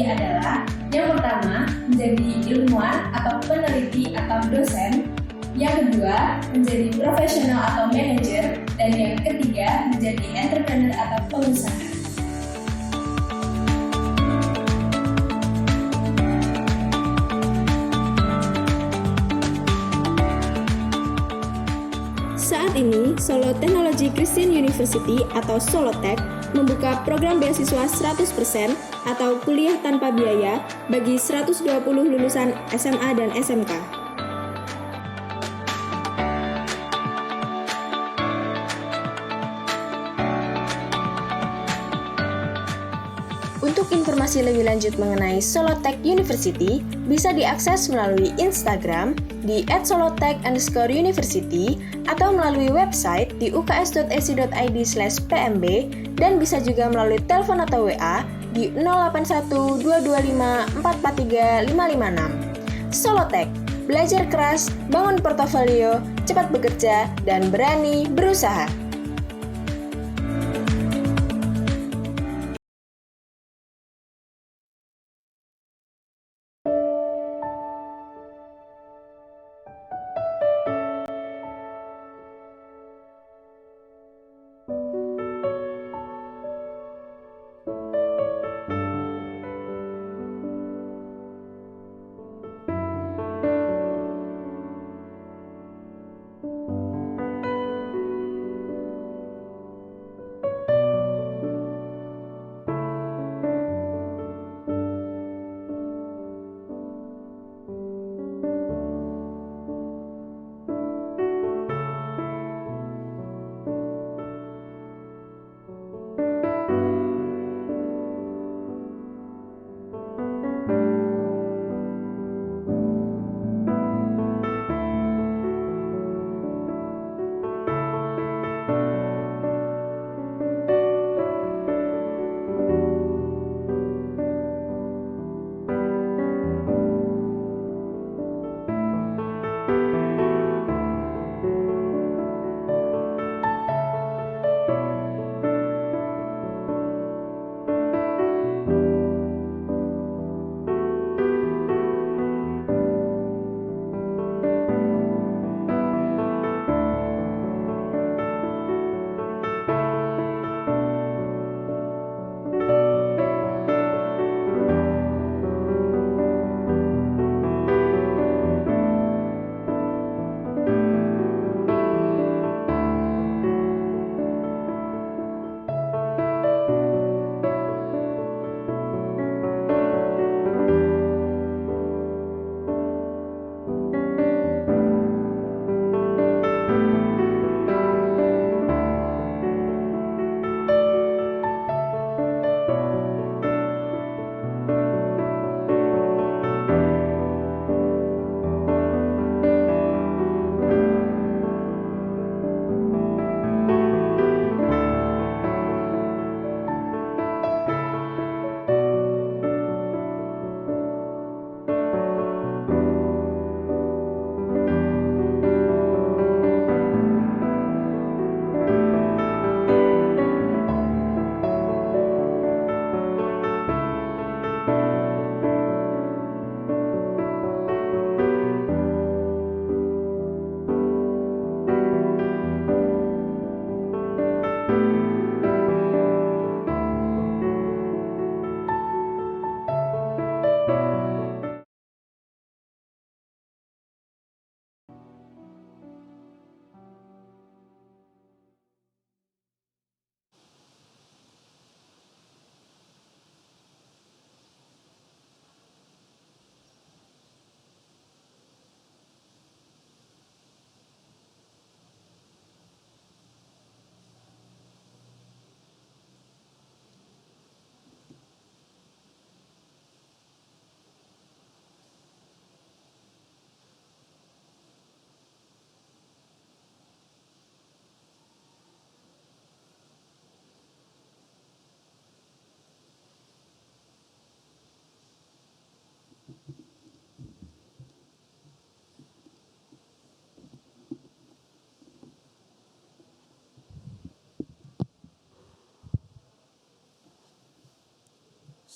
adalah yang pertama menjadi ilmuwan atau peneliti atau dosen, yang kedua menjadi profesional atau manajer, dan yang ketiga menjadi entrepreneur atau pengusaha. Saat ini, Solo Technology Christian University atau Solotech membuka program beasiswa 100% atau kuliah tanpa biaya bagi 120 lulusan SMA dan SMK. Untuk informasi lebih lanjut mengenai Solotech University, bisa diakses melalui Instagram di @solotech_university atau melalui website di uks.ac.id/pmb dan bisa juga melalui telepon atau WA di 081225443556. Solotech, belajar keras, bangun portofolio, cepat bekerja, dan berani berusaha.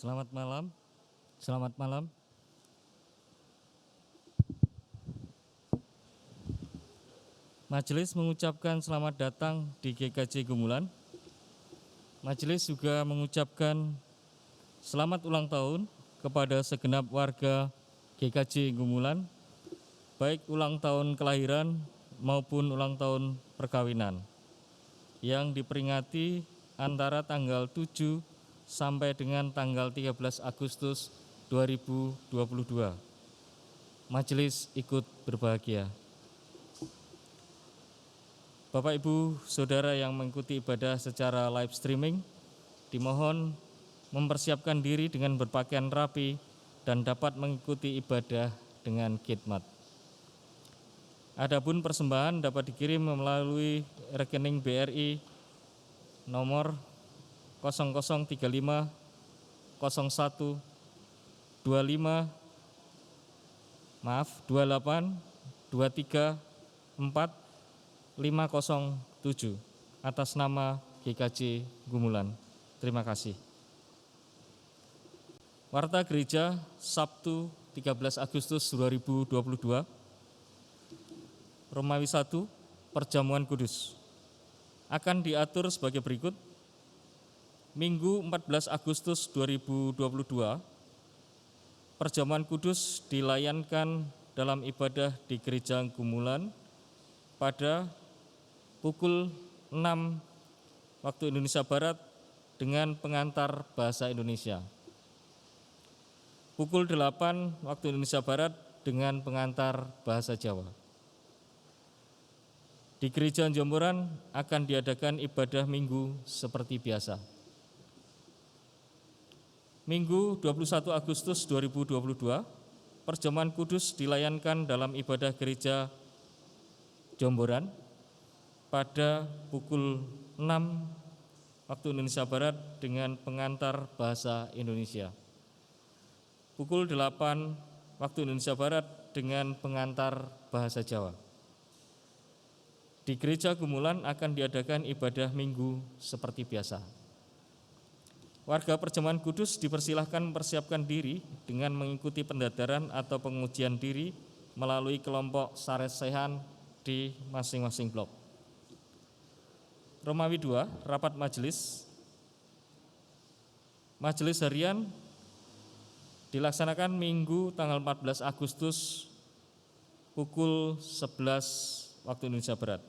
Selamat malam. Selamat malam. Majelis mengucapkan selamat datang di GKJ Gumulan. Majelis juga mengucapkan selamat ulang tahun kepada segenap warga GKJ Gumulan, baik ulang tahun kelahiran maupun ulang tahun perkawinan, yang diperingati antara tanggal 7 sampai dengan tanggal 13 Agustus 2022. Majelis ikut berbahagia. Bapak, Ibu, Saudara yang mengikuti ibadah secara live streaming, dimohon mempersiapkan diri dengan berpakaian rapi dan dapat mengikuti ibadah dengan khidmat. Adapun persembahan dapat dikirim melalui rekening BRI nomor 0035 01 28 23 4 507 atas nama GKJ Gumulan. Terima kasih. Warta Gereja Sabtu 13 Agustus 2022. Romawi 1, Perjamuan Kudus akan diatur sebagai berikut. Minggu 14 Agustus 2022, Perjamuan Kudus dilayankan dalam ibadah di Gereja Gumulan pada pukul 6 waktu Indonesia Barat dengan pengantar bahasa Indonesia. Pukul 8 waktu Indonesia Barat dengan pengantar bahasa Jawa. Di Gereja Jomboran akan diadakan ibadah minggu seperti biasa. Minggu 21 Agustus 2022, Perjamuan Kudus dilayankan dalam ibadah Gereja Jomboran pada pukul 6 waktu Indonesia Barat dengan pengantar bahasa Indonesia. Pukul 8 waktu Indonesia Barat dengan pengantar bahasa Jawa. Di Gereja Gumulan akan diadakan ibadah minggu seperti biasa. Warga Perjamuan Kudus dipersilahkan mempersiapkan diri dengan mengikuti pendadaran atau pengujian diri melalui kelompok saresehan di masing-masing blok. Romawi 2, rapat majelis. Majelis harian dilaksanakan Minggu tanggal 14 Agustus pukul 11 waktu Indonesia Barat.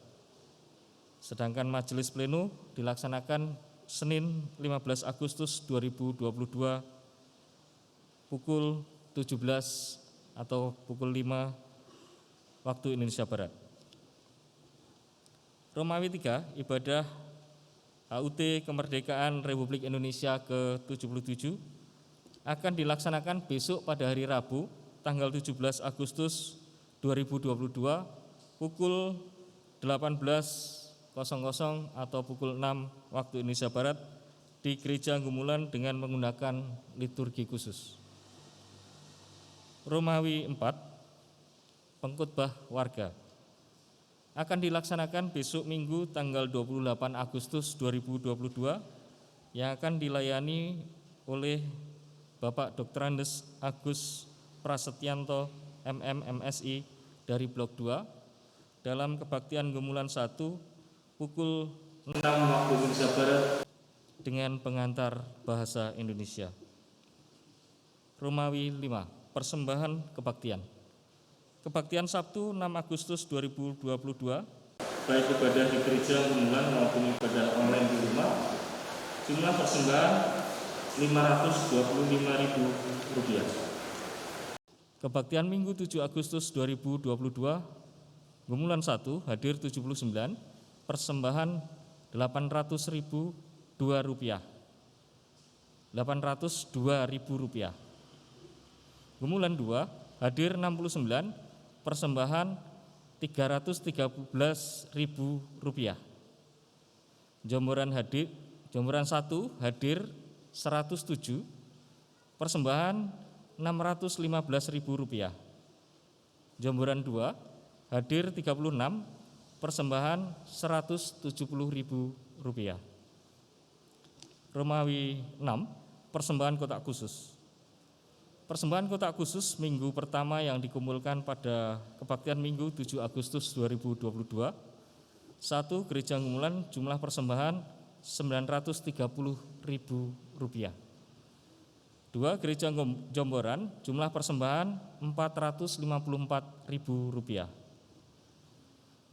Sedangkan majelis pleno dilaksanakan Senin 15 Agustus 2022 pukul 17 atau pukul 5 waktu Indonesia Barat. Romawi 3, ibadah HUT Kemerdekaan Republik Indonesia ke-77 akan dilaksanakan besok pada hari Rabu tanggal 17 Agustus 2022 pukul 18.00 atau pukul 6 waktu Indonesia Barat di Gereja Gumulan dengan menggunakan liturgi khusus. Romawi 4, pengkhotbah warga akan dilaksanakan besok Minggu tanggal 28 Agustus 2022 yang akan dilayani oleh Bapak Dr. Andes Agus Prasetyanto MMMSI dari Blok 2 dalam kebaktian Gumulan 1 pukul 6 waktu Indonesia Barat dengan pengantar bahasa Indonesia. Romawi 5, persembahan kebaktian. Kebaktian Sabtu 6 Agustus 2022, baik ibadah di gereja Gumulan maupun ibadah online di rumah, jumlah persembahan Rp525.000. Kebaktian Minggu 7 Agustus 2022, Gumulan 1 hadir 79, persembahan Rp802.000. Rp802.000. Gumulan 2 hadir 69, persembahan Rp313.000. Jomboran 1 hadir 107, persembahan Rp615.000. Jomboran 2 hadir 36, persembahan Rp170.000. Romawi 6, persembahan kotak khusus. Persembahan kotak khusus minggu pertama yang dikumpulkan pada kebaktian Minggu 7 Agustus 2022. 1. Gereja Ngumulan, jumlah persembahan Rp930.000. 2. Gereja Jomboran, jumlah persembahan Rp454.000.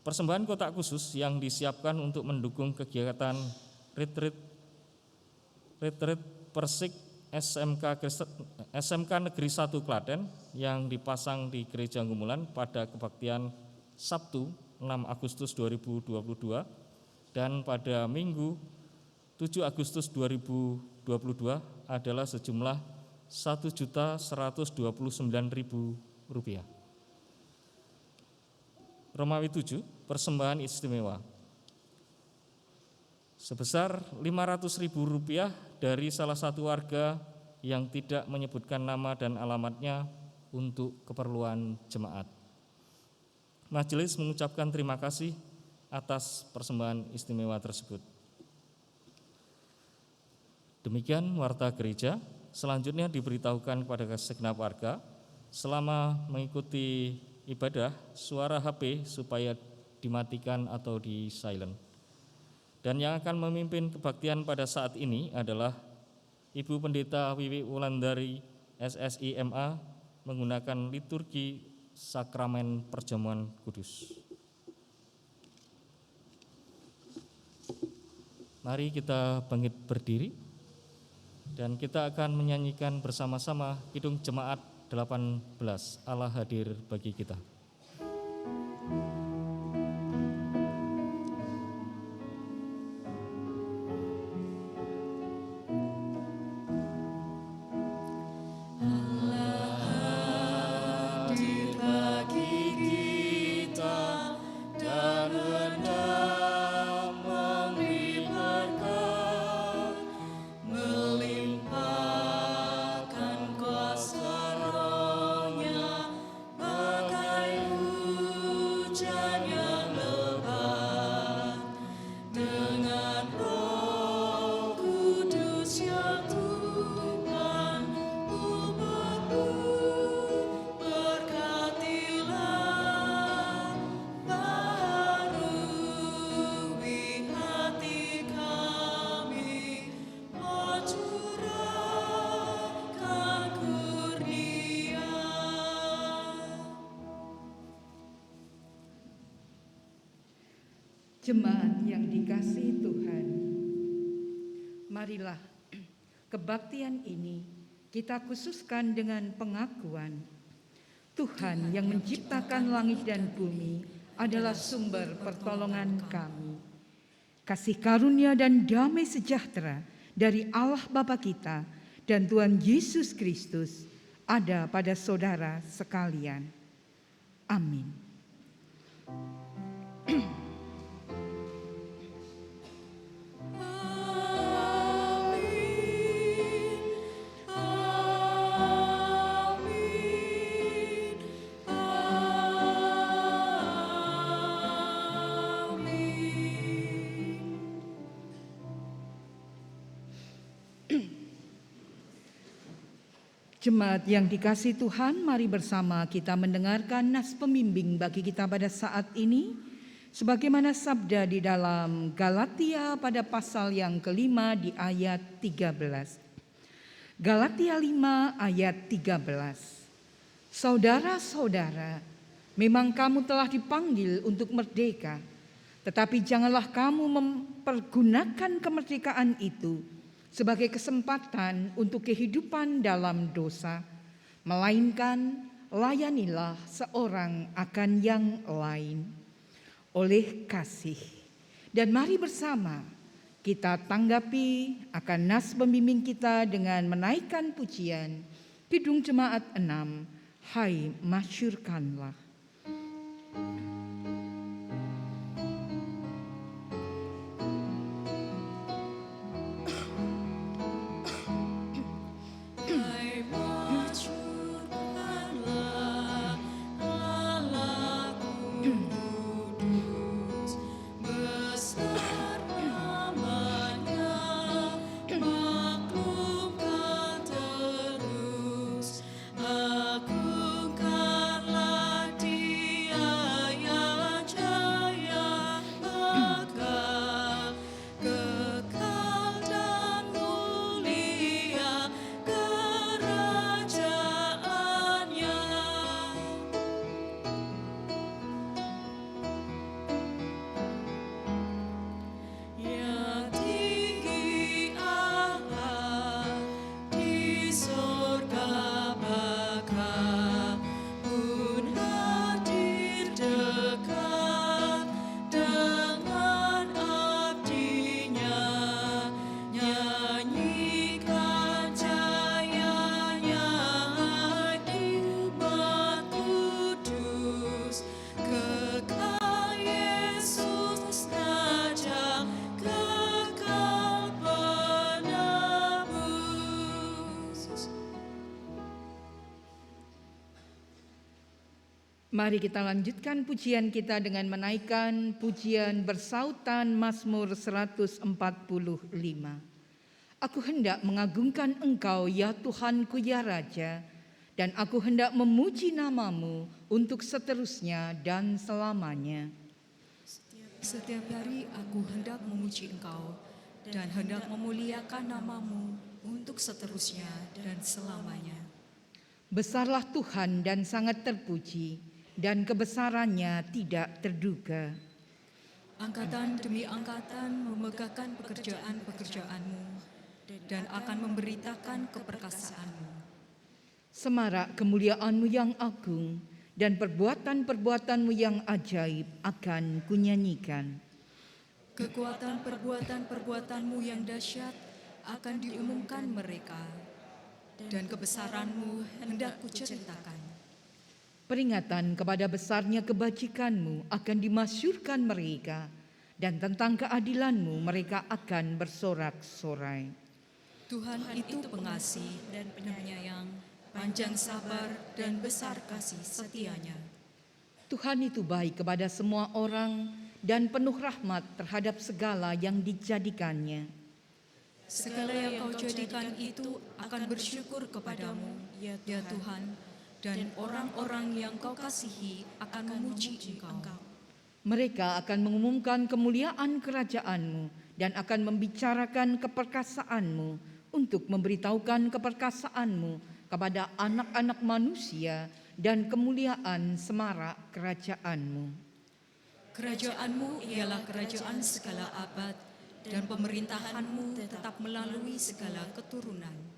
Persembahan kotak khusus yang disiapkan untuk mendukung kegiatan retreat Persik SMK Negeri 1 Klaten yang dipasang di Gereja Ngumulan pada kebaktian Sabtu 6 Agustus 2022 dan pada Minggu 7 Agustus 2022 adalah sejumlah Rp1.129.000. Romawi 7, persembahan istimewa sebesar Rp500.000 dari salah satu warga yang tidak menyebutkan nama dan alamatnya untuk keperluan jemaat. Majelis mengucapkan terima kasih atas persembahan istimewa tersebut. Demikian warta gereja. Selanjutnya diberitahukan kepada segenap warga selama mengikuti ibadah, suara HP supaya dimatikan atau di silent. Dan yang akan memimpin kebaktian pada saat ini adalah Ibu Pendeta Wiwi Wulandari SSIMA menggunakan liturgi Sakramen Perjamuan Kudus. Mari kita bangkit berdiri dan kita akan menyanyikan bersama-sama Kidung Jemaat 18, Allah hadir bagi kita. Jemaat yang dikasihi Tuhan, marilah kebaktian ini kita khususkan dengan pengakuan Tuhan yang menciptakan langit dan bumi adalah sumber pertolongan kami. Kasih karunia dan damai sejahtera dari Allah Bapa kita dan Tuhan Yesus Kristus ada pada saudara sekalian. Amin. Jemaat yang dikasihi Tuhan, mari bersama kita mendengarkan nas pembimbing bagi kita pada saat ini, sebagaimana sabda di dalam Galatia pada pasal yang kelima di ayat 13. Galatia 5 ayat 13. Saudara-saudara, memang kamu telah dipanggil untuk merdeka, tetapi janganlah kamu mempergunakan kemerdekaan itu sebagai kesempatan untuk kehidupan dalam dosa, melainkan layanilah seorang akan yang lain oleh kasih. Dan mari bersama kita tanggapi akan nas pembimbing kita dengan menaikkan pujian Kidung Jemaat 6, Hai masyurkanlah. Maklumkan Mari kita lanjutkan pujian kita dengan menaikkan pujian bersautan Mazmur 145. Aku hendak mengagungkan Engkau ya Tuhanku ya Raja, dan aku hendak memuji namamu untuk seterusnya dan selamanya. Setiap hari aku hendak memuji Engkau dan hendak memuliakan namamu untuk seterusnya dan selamanya. Besarlah Tuhan dan sangat terpuji, dan kebesarannya tidak terduga. Angkatan demi angkatan memegahkan pekerjaan-pekerjaan-Mu dan akan memberitakan keperkasaanmu. Semarak kemuliaan-Mu yang agung dan perbuatan-perbuatan-Mu yang ajaib akan kunyanyikan. Kekuatan perbuatan-perbuatan-Mu yang dahsyat akan diumumkan mereka, dan kebesaran-Mu hendak kuceritakan. Peringatan kepada besarnya kebajikan-Mu akan dimasyurkan mereka, dan tentang keadilan-Mu mereka akan bersorak-sorai. Tuhan itu pengasih dan penyayang, panjang sabar dan besar kasih setianya. Tuhan itu baik kepada semua orang dan penuh rahmat terhadap segala yang dijadikannya. Segala yang Kau jadikan itu akan bersyukur kepadamu, ya Tuhan, dan orang-orang yang Kau kasihi akan memuji Engkau. Mereka akan mengumumkan kemuliaan kerajaan-Mu dan akan membicarakan keperkasaan-Mu untuk memberitahukan keperkasaan-Mu kepada anak-anak manusia dan kemuliaan semarak kerajaan-Mu. Kerajaan-Mu ialah kerajaan segala abad, dan pemerintahan-Mu tetap melalui segala keturunan.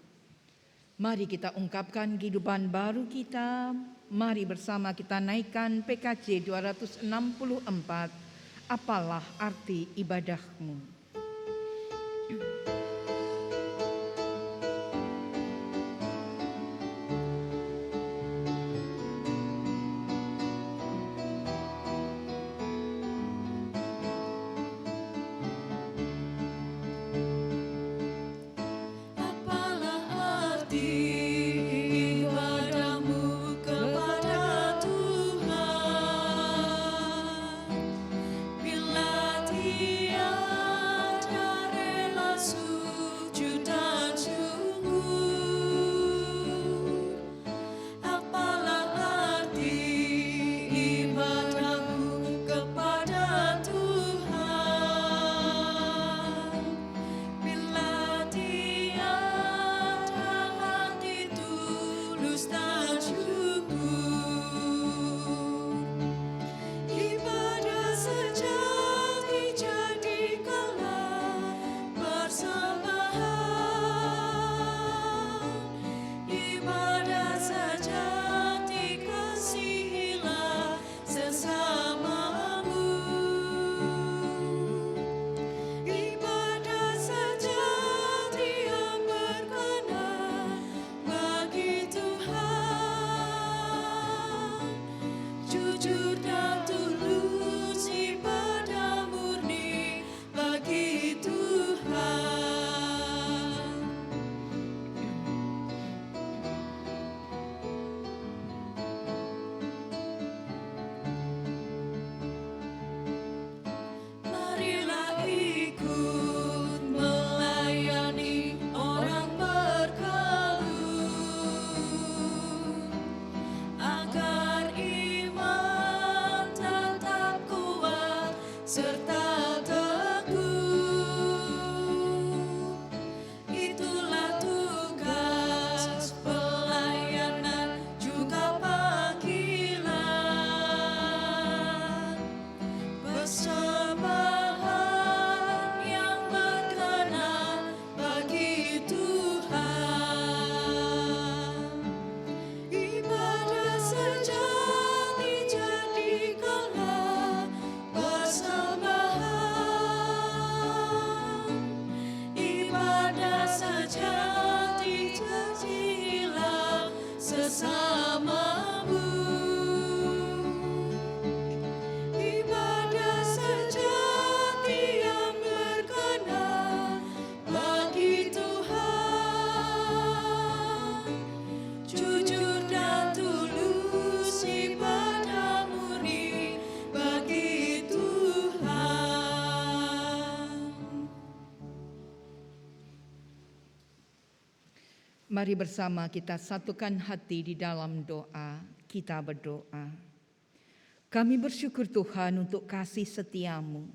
Mari kita ungkapkan kehidupan baru kita. Mari bersama kita naikkan PKJ 264. Apalah arti ibadahmu? Sejati jadikanlah persembahan Mari bersama kita satukan hati di dalam doa. Kita berdoa. Kami bersyukur Tuhan untuk kasih setiamu.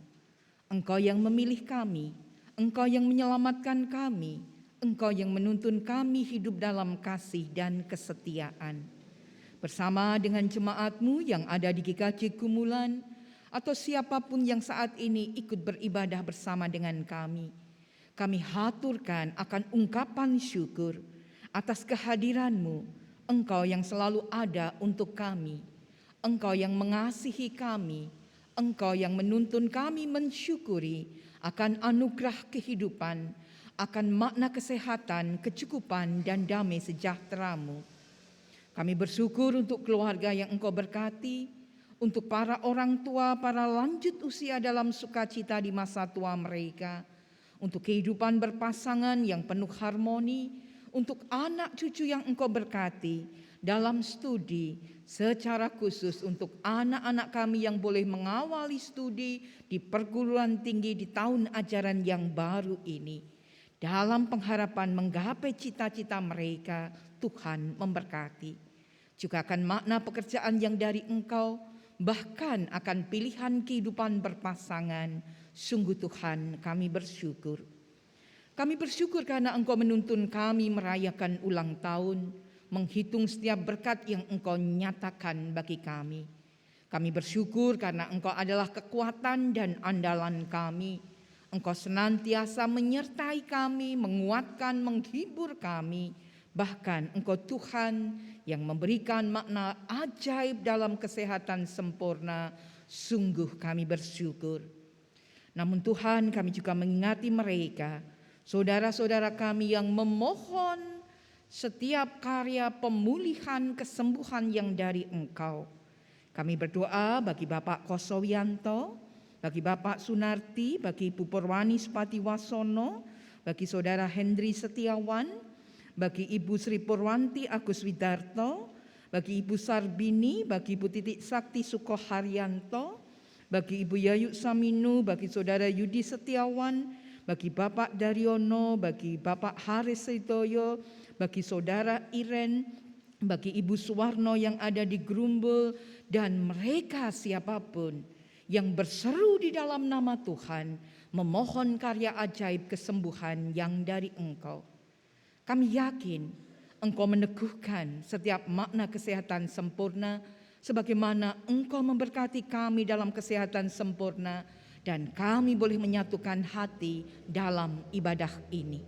Engkau yang memilih kami, Engkau yang menyelamatkan kami, Engkau yang menuntun kami hidup dalam kasih dan kesetiaan. Bersama dengan jemaat-Mu yang ada di GKJ Gumulan, atau siapapun yang saat ini ikut beribadah bersama dengan kami haturkan akan ungkapan syukur atas kehadiran-Mu, Engkau yang selalu ada untuk kami, Engkau yang mengasihi kami, Engkau yang menuntun kami mensyukuri akan anugerah kehidupan, akan makna kesehatan, kecukupan, dan damai sejahtera-Mu. Kami bersyukur untuk keluarga yang Engkau berkati, untuk para orang tua, para lanjut usia dalam sukacita di masa tua mereka, untuk kehidupan berpasangan yang penuh harmoni, untuk anak cucu yang Engkau berkati dalam studi, secara khusus untuk anak-anak kami yang boleh mengawali studi di perguruan tinggi di tahun ajaran yang baru ini. Dalam pengharapan menggapai cita-cita mereka, Tuhan memberkati. Juga akan makna pekerjaan yang dari Engkau, bahkan akan pilihan kehidupan berpasangan. Sungguh Tuhan, kami bersyukur. Kami bersyukur karena Engkau menuntun kami merayakan ulang tahun, menghitung setiap berkat yang Engkau nyatakan bagi kami. Kami bersyukur karena Engkau adalah kekuatan dan andalan kami. Engkau senantiasa menyertai kami, menguatkan, menghibur kami. Bahkan Engkau Tuhan yang memberikan makna ajaib dalam kesehatan sempurna. Sungguh kami bersyukur. Namun Tuhan, kami juga mengingati mereka, saudara-saudara kami yang memohon setiap karya pemulihan kesembuhan yang dari Engkau. Kami berdoa bagi Bapak Kosowianto, bagi Bapak Sunarti, bagi Ibu Purwani Spatiwasono, bagi Saudara Hendri Setiawan, bagi Ibu Sri Purwanti Agus Widarto, bagi Ibu Sarbini, bagi Ibu Titik Sakti Sukoharyanto, bagi Ibu Yayu Saminu, bagi Saudara Yudi Setiawan, bagi Bapak Daryono, bagi Bapak Haris Sedoyo, bagi Saudara Iren, bagi Ibu Suwarno yang ada di Grumbul, dan mereka siapapun yang berseru di dalam nama Tuhan, memohon karya ajaib kesembuhan yang dari Engkau. Kami yakin Engkau meneguhkan setiap makna kesehatan sempurna, sebagaimana Engkau memberkati kami dalam kesehatan sempurna, dan kami boleh menyatukan hati dalam ibadah ini.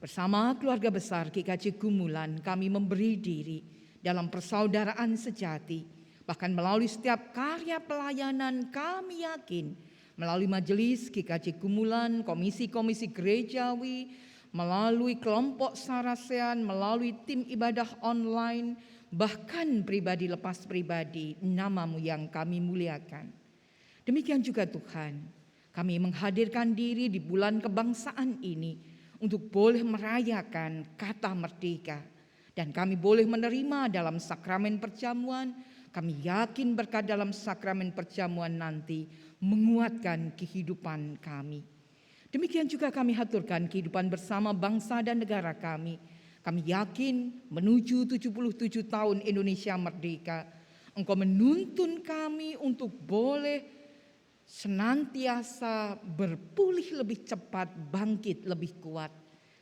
Bersama keluarga besar GKJ Gumulan, kami memberi diri dalam persaudaraan sejati. Bahkan melalui setiap karya pelayanan, kami yakin melalui majelis GKJ Gumulan, komisi-komisi gerejawi, melalui kelompok Sarasean, melalui tim ibadah online, bahkan pribadi lepas pribadi, nama-Mu yang kami muliakan. Demikian juga Tuhan, kami menghadirkan diri di bulan kebangsaan ini untuk boleh merayakan kata merdeka. Dan kami boleh menerima dalam sakramen perjamuan. Kami yakin berkat dalam sakramen perjamuan nanti menguatkan kehidupan kami. Demikian juga kami haturkan kehidupan bersama bangsa dan negara kami. Kami yakin menuju 77 tahun Indonesia merdeka, Engkau menuntun kami untuk boleh senantiasa berpulih lebih cepat, bangkit lebih kuat.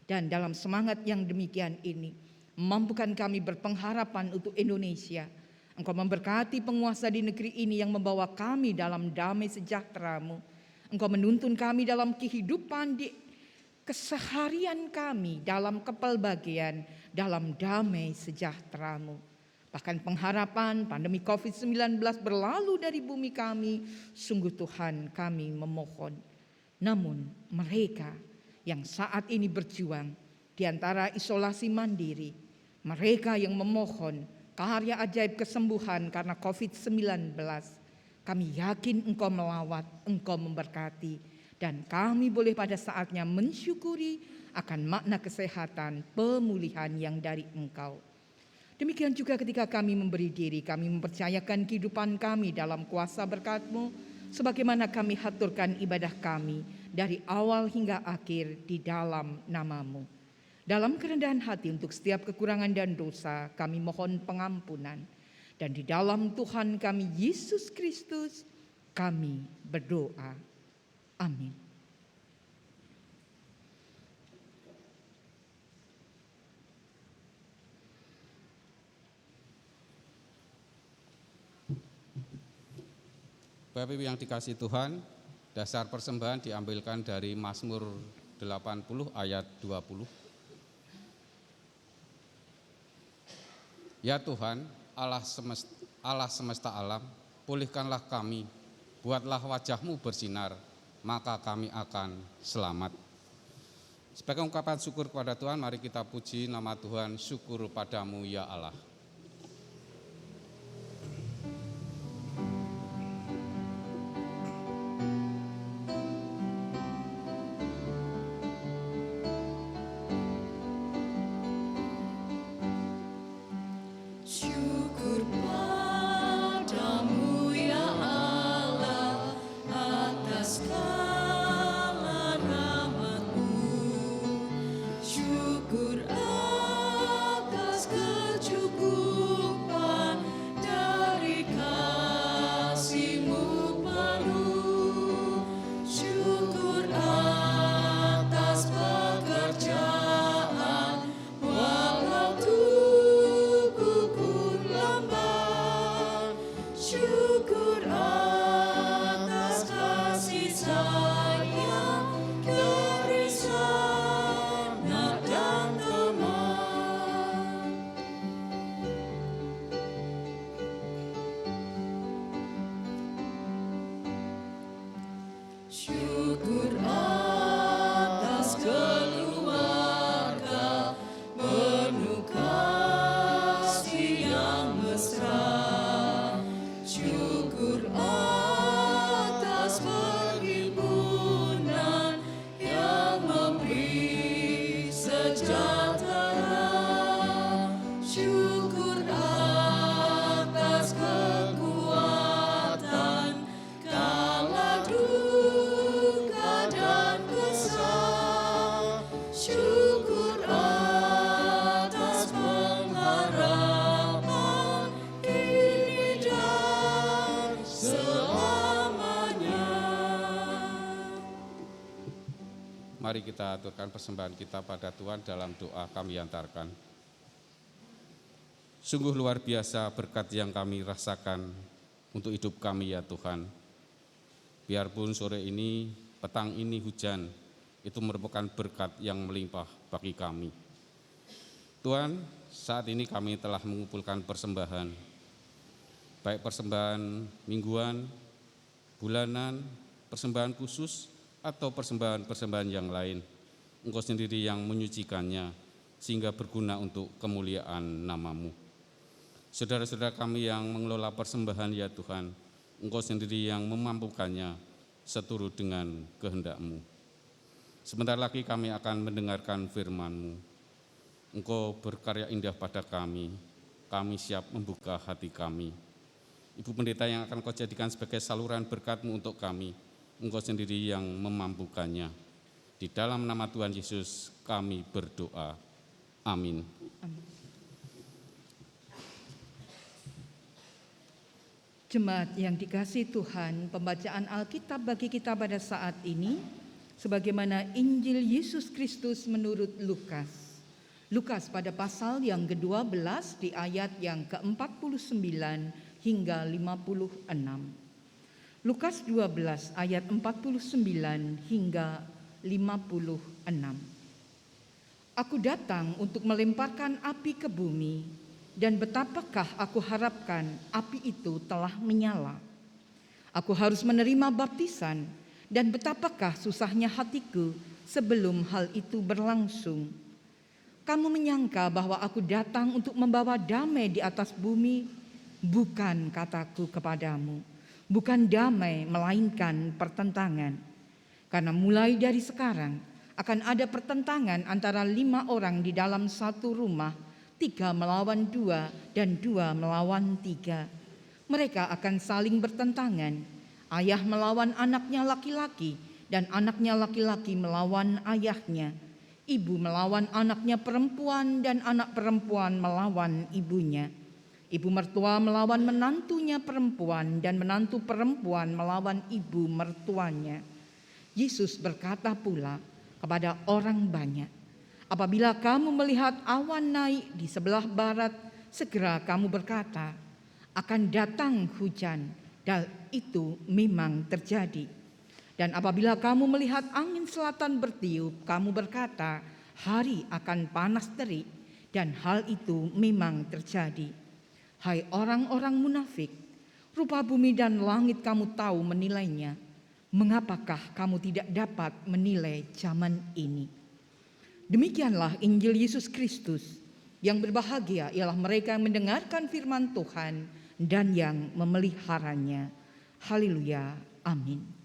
Dan dalam semangat yang demikian ini, mampukan kami berpengharapan untuk Indonesia. Engkau memberkati penguasa di negeri ini yang membawa kami dalam damai sejahtera-Mu. Engkau menuntun kami dalam kehidupan di keseharian kami, dalam kepelbagaian, dalam damai sejahtera-Mu. Bahkan pengharapan pandemi COVID-19 berlalu dari bumi kami, sungguh Tuhan kami memohon. Namun mereka yang saat ini berjuang di antara isolasi mandiri, mereka yang memohon karya ajaib kesembuhan karena COVID-19, kami yakin Engkau melawat, Engkau memberkati, dan kami boleh pada saatnya mensyukuri akan makna kesehatan pemulihan yang dari Engkau. Demikian juga ketika kami memberi diri, kami mempercayakan kehidupan kami dalam kuasa berkat-Mu, sebagaimana kami haturkan ibadah kami dari awal hingga akhir di dalam nama-Mu. Dalam kerendahan hati untuk setiap kekurangan dan dosa, kami mohon pengampunan. Dan di dalam Tuhan kami Yesus Kristus, kami berdoa. Amin. Bapak Ibu yang dikasihi Tuhan, dasar persembahan diambilkan dari Mazmur 80 ayat 20. Ya Tuhan, Allah semesta alam, pulihkanlah kami, buatlah wajah-Mu bersinar, maka kami akan selamat. Sebagai ungkapan syukur kepada Tuhan, mari kita puji nama Tuhan, syukur padamu ya Allah. Syukur padamu ya Allah atas segala rahmat-Mu. Syukur atas kecukupan dari kasih-Mu penuh. Syukur atas pekerjaan walau syukur atas kasih sayang dari sanak dan teman. Syukur atas keluarga penuh kasih yang mesra. Syukur atas perhimpunan yang memberi sejahtera. Syukur atas kekuatan kala duka dan kesal. Syukur atas pengharapan kini dan selamanya. Mari kita aturkan persembahan kita pada Tuhan dalam doa kami antarkan. Sungguh luar biasa berkat yang kami rasakan untuk hidup kami ya Tuhan. Biarpun sore ini, petang ini hujan, itu merupakan berkat yang melimpah bagi kami. Tuhan, saat ini kami telah mengumpulkan persembahan, baik persembahan mingguan, bulanan, persembahan khusus, atau persembahan-persembahan yang lain. Engkau sendiri yang menyucikannya, sehingga berguna untuk kemuliaan nama-Mu. Saudara-saudara kami yang mengelola persembahan ya Tuhan, Engkau sendiri yang memampukannya seturut dengan kehendak-Mu. Sebentar lagi kami akan mendengarkan firman-Mu. Engkau berkarya indah pada kami siap membuka hati kami. Ibu Pendeta yang akan Kau jadikan sebagai saluran berkat-Mu untuk kami, Engkau sendiri yang memampukannya. Di dalam nama Tuhan Yesus kami berdoa. Amin. Jemaat yang dikasihi Tuhan, pembacaan Alkitab bagi kita pada saat ini sebagaimana Injil Yesus Kristus menurut Lukas. Lukas pada pasal yang ke-12 di ayat yang ke-49 hingga 56. Lukas 12 ayat 49 hingga 56. Aku datang untuk melemparkan api ke bumi, dan betapakah aku harapkan api itu telah menyala. Aku harus menerima baptisan, dan betapakah susahnya hatiku sebelum hal itu berlangsung. Kamu menyangka bahwa aku datang untuk membawa damai di atas bumi? Bukan, kataku kepadamu. Bukan damai, melainkan pertentangan. Karena mulai dari sekarang akan ada pertentangan antara 5 orang di dalam satu rumah, 3 melawan 2 dan 2 melawan 3. Mereka akan saling bertentangan. Ayah melawan anaknya laki-laki dan anaknya laki-laki melawan ayahnya. Ibu melawan anaknya perempuan dan anak perempuan melawan ibunya. Ibu mertua melawan menantunya perempuan dan menantu perempuan melawan ibu mertuanya. Yesus berkata pula kepada orang banyak, apabila kamu melihat awan naik di sebelah barat, segera kamu berkata, akan datang hujan, dan itu memang terjadi. Dan apabila kamu melihat angin selatan bertiup, kamu berkata, hari akan panas terik, dan hal itu memang terjadi. Hai orang-orang munafik, rupa bumi dan langit kamu tahu menilainya. Mengapakah kamu tidak dapat menilai zaman ini? Demikianlah Injil Yesus Kristus. Yang berbahagia ialah mereka yang mendengarkan firman Tuhan dan yang memeliharanya. Haleluya. Amin.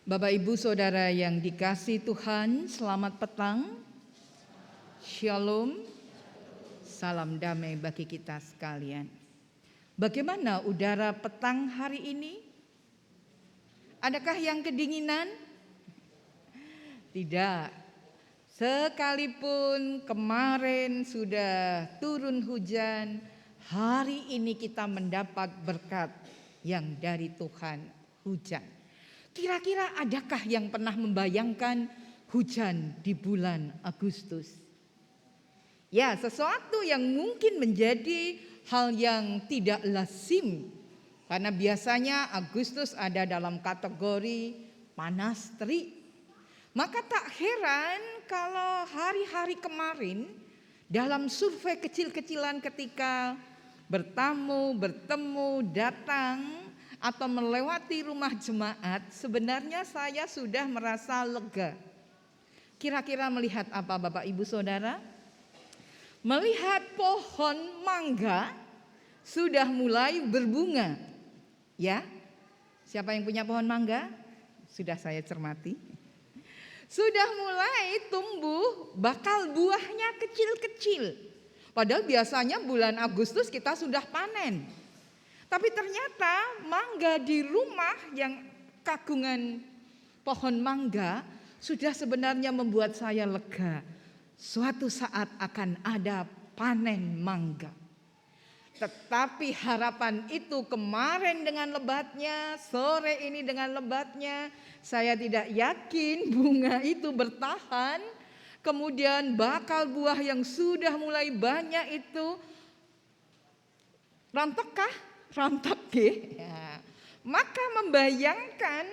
Bapak Ibu Saudara yang dikasihi Tuhan, selamat petang. Shalom. Salam damai bagi kita sekalian. Bagaimana udara petang hari ini? Adakah yang kedinginan? Tidak. Sekalipun kemarin sudah turun hujan, hari ini kita mendapat berkat yang dari Tuhan, hujan. Kira-kira adakah yang pernah membayangkan hujan di bulan Agustus? Ya, sesuatu yang mungkin menjadi hal yang tidak lazim. Karena biasanya Agustus ada dalam kategori panas terik. Maka tak heran kalau hari-hari kemarin dalam survei kecil-kecilan ketika bertemu, datang atau melewati rumah jemaat, sebenarnya saya sudah merasa lega. Kira-kira melihat apa Bapak Ibu Saudara? Melihat pohon mangga sudah mulai berbunga. Ya, siapa yang punya pohon mangga? Sudah saya cermati. Sudah mulai tumbuh, bakal buahnya kecil-kecil. Padahal biasanya bulan Agustus kita sudah panen. Tapi ternyata mangga di rumah yang kagungan pohon mangga sudah sebenarnya membuat saya lega. Suatu saat akan ada panen mangga. Tetapi harapan itu kemarin dengan lebatnya, sore ini dengan lebatnya, saya tidak yakin bunga itu bertahan. Kemudian bakal buah yang sudah mulai banyak itu rontokkah? Rontok ya. Maka membayangkan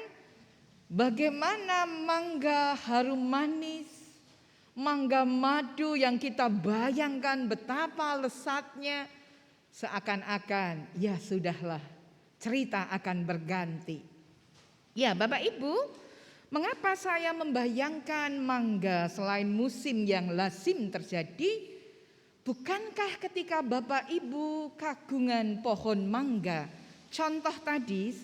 bagaimana mangga harum manis, mangga madu yang kita bayangkan betapa lesatnya, seakan-akan ya sudahlah, cerita akan berganti. Ya Bapak Ibu, mengapa saya membayangkan mangga selain musim yang lazim terjadi? Bukankah ketika Bapak Ibu kagungan pohon mangga, contoh tadi,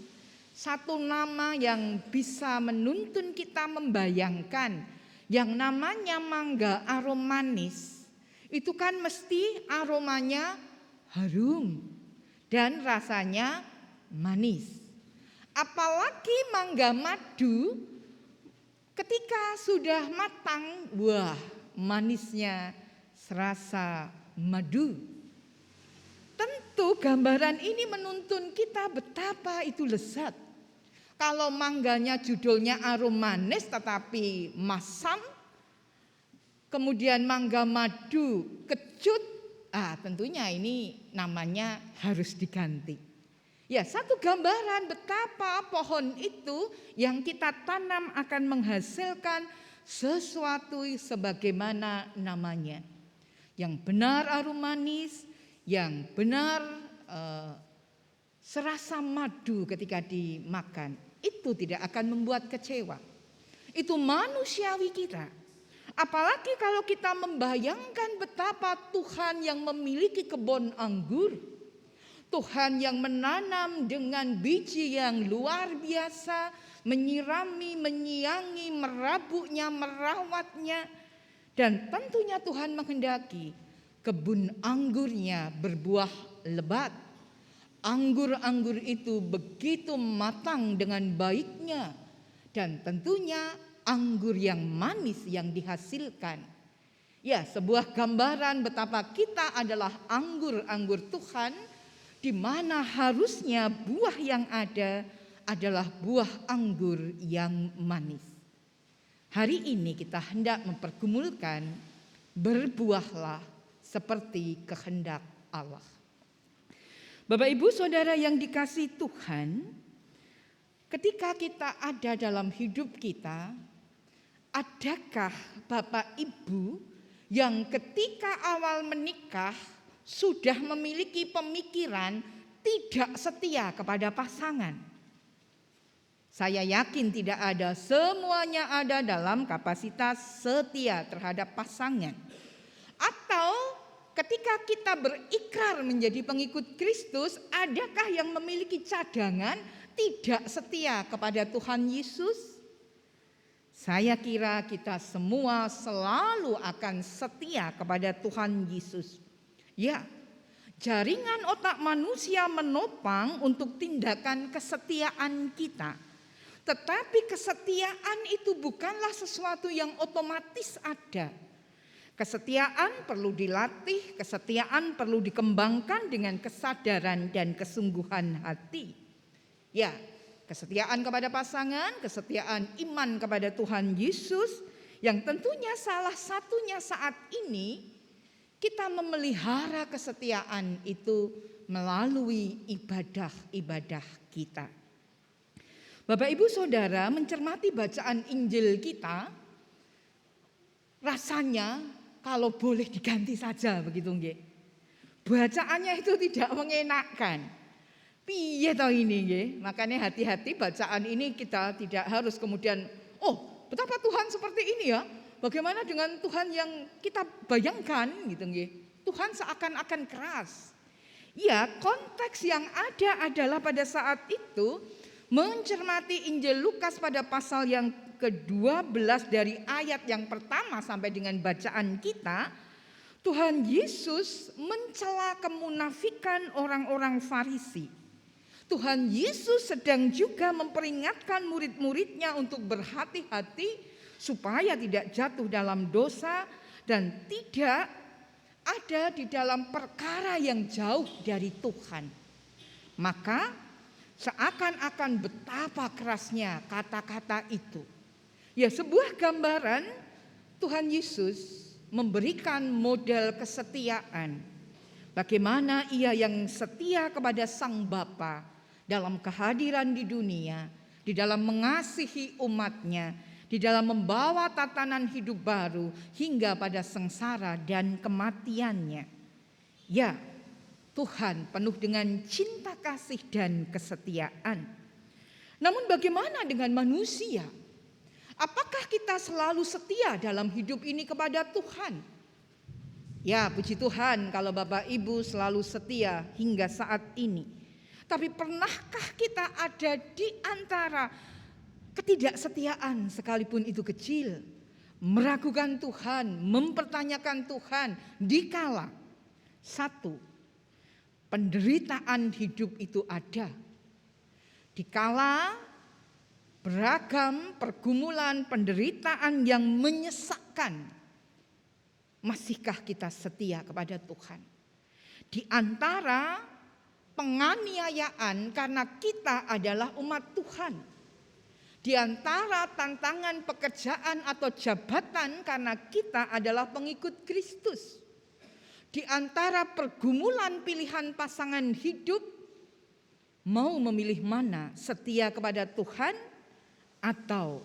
satu nama yang bisa menuntun kita membayangkan yang namanya mangga arom manis, itu kan mesti aromanya harum dan rasanya manis. Apalagi mangga madu ketika sudah matang, wah manisnya serasa madu. Tentu gambaran ini menuntun kita betapa itu lezat. Kalau mangganya judulnya arom manis tetapi masam, kemudian mangga madu kecut, tentunya ini namanya harus diganti. Ya, satu gambaran betapa pohon itu yang kita tanam akan menghasilkan sesuatu sebagaimana namanya. Yang benar arum manis, yang benar serasa madu ketika dimakan, itu tidak akan membuat kecewa. Itu manusiawi kita. Apalagi kalau kita membayangkan betapa Tuhan yang memiliki kebun anggur, Tuhan yang menanam dengan biji yang luar biasa, menyirami, menyiangi, merabuknya, merawatnya. Dan tentunya Tuhan menghendaki kebun anggurnya berbuah lebat. Anggur-anggur itu begitu matang dengan baiknya. Dan tentunya anggur yang manis yang dihasilkan. Ya, sebuah gambaran betapa kita adalah anggur-anggur Tuhan, di mana harusnya buah yang ada adalah buah anggur yang manis. Hari ini kita hendak mempergumulkan berbuahlah seperti kehendak Allah. Bapak Ibu Saudara yang dikasihi Tuhan, ketika kita ada dalam hidup kita, adakah Bapak Ibu yang ketika awal menikah sudah memiliki pemikiran tidak setia kepada pasangan? Saya yakin tidak ada, semuanya ada dalam kapasitas setia terhadap pasangan. Atau ketika kita berikrar menjadi pengikut Kristus, adakah yang memiliki cadangan tidak setia kepada Tuhan Yesus? Saya kira kita semua selalu akan setia kepada Tuhan Yesus. Ya, jaringan otak manusia menopang untuk tindakan kesetiaan kita. Tetapi kesetiaan itu bukanlah sesuatu yang otomatis ada. Kesetiaan perlu dilatih, kesetiaan perlu dikembangkan dengan kesadaran dan kesungguhan hati. Ya, kesetiaan kepada pasangan, kesetiaan iman kepada Tuhan Yesus, yang tentunya salah satunya saat ini kita memelihara kesetiaan itu melalui ibadah-ibadah kita. Bapak Ibu Saudara, mencermati bacaan Injil kita, rasanya kalau boleh diganti saja begitu nggih. Bacaannya itu tidak mengenakkan. Piye toh ini nggih? Makanya hati-hati bacaan ini kita tidak harus kemudian, oh, betapa Tuhan seperti ini ya. Bagaimana dengan Tuhan yang kita bayangkan gitu nggih. Tuhan seakan-akan keras. Ya, konteks yang ada adalah pada saat itu mencermati Injil Lukas pada pasal yang ke-12 dari ayat yang pertama sampai dengan bacaan kita, Tuhan Yesus mencela kemunafikan orang-orang Farisi. Tuhan Yesus sedang juga memperingatkan murid-muridnya untuk berhati-hati supaya tidak jatuh dalam dosa dan tidak ada di dalam perkara yang jauh dari Tuhan. Maka seakan-akan betapa kerasnya kata-kata itu. Ya, sebuah gambaran Tuhan Yesus memberikan model kesetiaan. Bagaimana ia yang setia kepada Sang Bapa dalam kehadiran di dunia, di dalam mengasihi umatnya, di dalam membawa tatanan hidup baru hingga pada sengsara dan kematiannya. Ya, Tuhan penuh dengan cinta kasih dan kesetiaan. Namun bagaimana dengan manusia? Apakah kita selalu setia dalam hidup ini kepada Tuhan? Ya, puji Tuhan kalau Bapak Ibu selalu setia hingga saat ini. Tapi pernahkah kita ada di antara ketidaksetiaan sekalipun itu kecil? Meragukan Tuhan, mempertanyakan Tuhan dikala satu, penderitaan hidup itu ada. Dikala beragam pergumulan penderitaan yang menyesakkan, masihkah kita setia kepada Tuhan? Di antara penganiayaan karena kita adalah umat Tuhan, di antara tantangan pekerjaan atau jabatan karena kita adalah pengikut Kristus, di antara pergumulan pilihan pasangan hidup, mau memilih mana, setia kepada Tuhan atau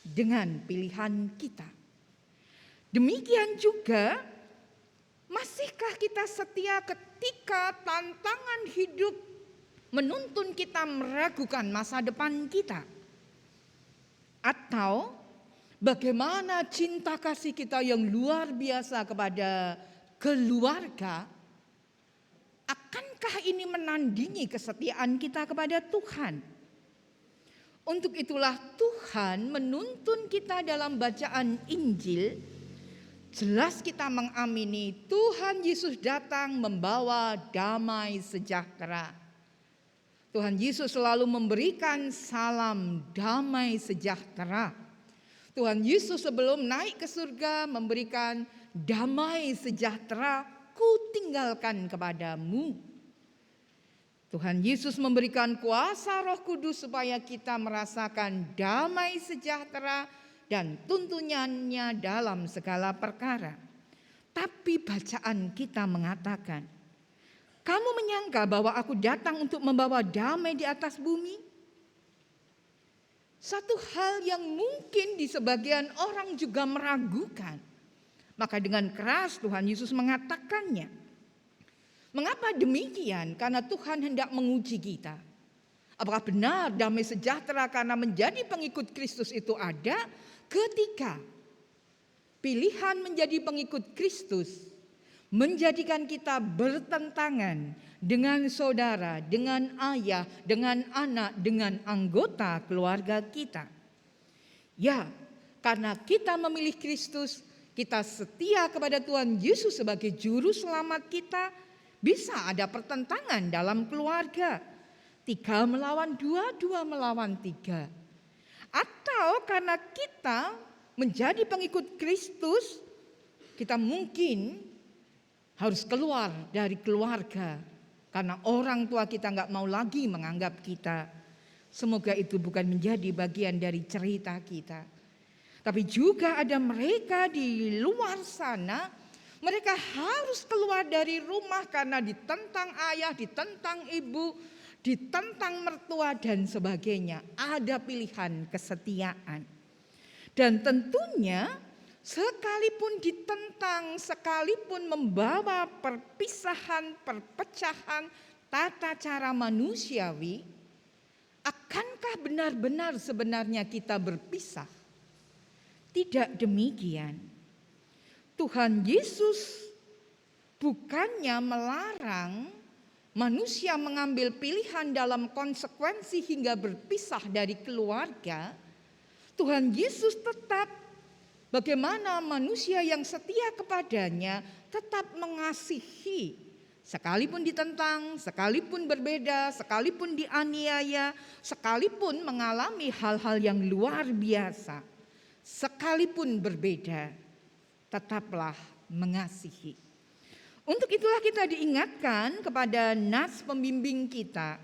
dengan pilihan kita. Demikian juga, masihkah kita setia ketika tantangan hidup menuntun kita meragukan masa depan kita? Atau bagaimana cinta kasih kita yang luar biasa kepada keluarga, akankah ini menandingi kesetiaan kita kepada Tuhan? Untuk itulah Tuhan menuntun kita dalam bacaan Injil. Jelas kita mengamini Tuhan Yesus datang membawa damai sejahtera. Tuhan Yesus selalu memberikan salam damai sejahtera. Tuhan Yesus sebelum naik ke surga memberikan damai sejahtera ku tinggalkan kepadamu. Tuhan Yesus memberikan kuasa Roh Kudus supaya kita merasakan damai sejahtera dan tuntunannya dalam segala perkara. Tapi bacaan kita mengatakan, kamu menyangka bahwa aku datang untuk membawa damai di atas bumi? Satu hal yang mungkin di sebagian orang juga meragukan. Maka dengan keras Tuhan Yesus mengatakannya. Mengapa demikian? Karena Tuhan hendak menguji kita. Apakah benar damai sejahtera karena menjadi pengikut Kristus itu ada ketika pilihan menjadi pengikut Kristus menjadikan kita bertentangan dengan saudara, dengan ayah, dengan anak, dengan anggota keluarga kita. Ya, karena kita memilih Kristus, kita setia kepada Tuhan Yesus sebagai juru selamat kita, bisa ada pertentangan dalam keluarga. 3 melawan 2, 2 melawan 3. Atau karena kita menjadi pengikut Kristus, kita mungkin harus keluar dari keluarga. Karena orang tua kita gak mau lagi menganggap kita. Semoga itu bukan menjadi bagian dari cerita kita. Tapi juga ada mereka di luar sana, mereka harus keluar dari rumah karena ditentang ayah, ditentang ibu, ditentang mertua dan sebagainya. Ada pilihan kesetiaan. Dan tentunya sekalipun ditentang, sekalipun membawa perpisahan, perpecahan, tata cara manusiawi, akankah benar-benar sebenarnya kita berpisah? Tidak demikian. Tuhan Yesus bukannya melarang manusia mengambil pilihan dalam konsekuensi hingga berpisah dari keluarga. Tuhan Yesus tetap bagaimana manusia yang setia kepadanya tetap mengasihi. Sekalipun ditentang, sekalipun berbeda, sekalipun dianiaya, sekalipun mengalami hal-hal yang luar biasa, sekalipun berbeda, tetaplah mengasihi. Untuk itulah kita diingatkan kepada nas pembimbing kita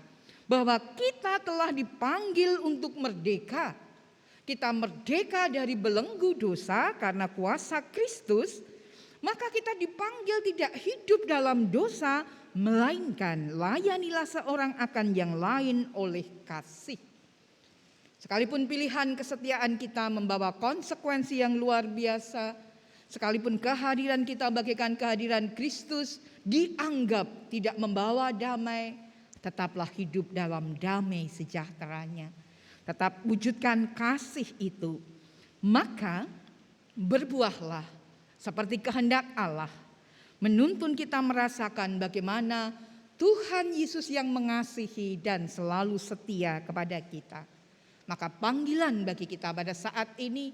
bahwa kita telah dipanggil untuk merdeka. Kita merdeka dari belenggu dosa karena kuasa Kristus, maka kita dipanggil tidak hidup dalam dosa, melainkan layanilah seorang akan yang lain oleh kasih. Sekalipun pilihan kesetiaan kita membawa konsekuensi yang luar biasa, sekalipun kehadiran kita bagaikan kehadiran Kristus dianggap tidak membawa damai, tetaplah hidup dalam damai sejahteranya. Tetap wujudkan kasih itu. Maka berbuahlah seperti kehendak Allah. Menuntun kita merasakan bagaimana Tuhan Yesus yang mengasihi dan selalu setia kepada kita. Maka panggilan bagi kita pada saat ini,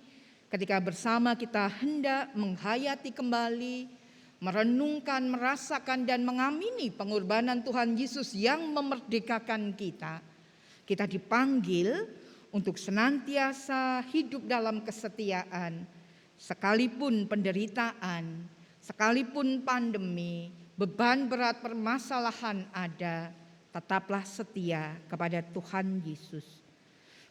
ketika bersama kita hendak menghayati kembali, merenungkan, merasakan dan mengamini pengorbanan Tuhan Yesus yang memerdekakan kita. Kita dipanggil untuk senantiasa hidup dalam kesetiaan. Sekalipun penderitaan, sekalipun pandemi, beban berat permasalahan ada, tetaplah setia kepada Tuhan Yesus.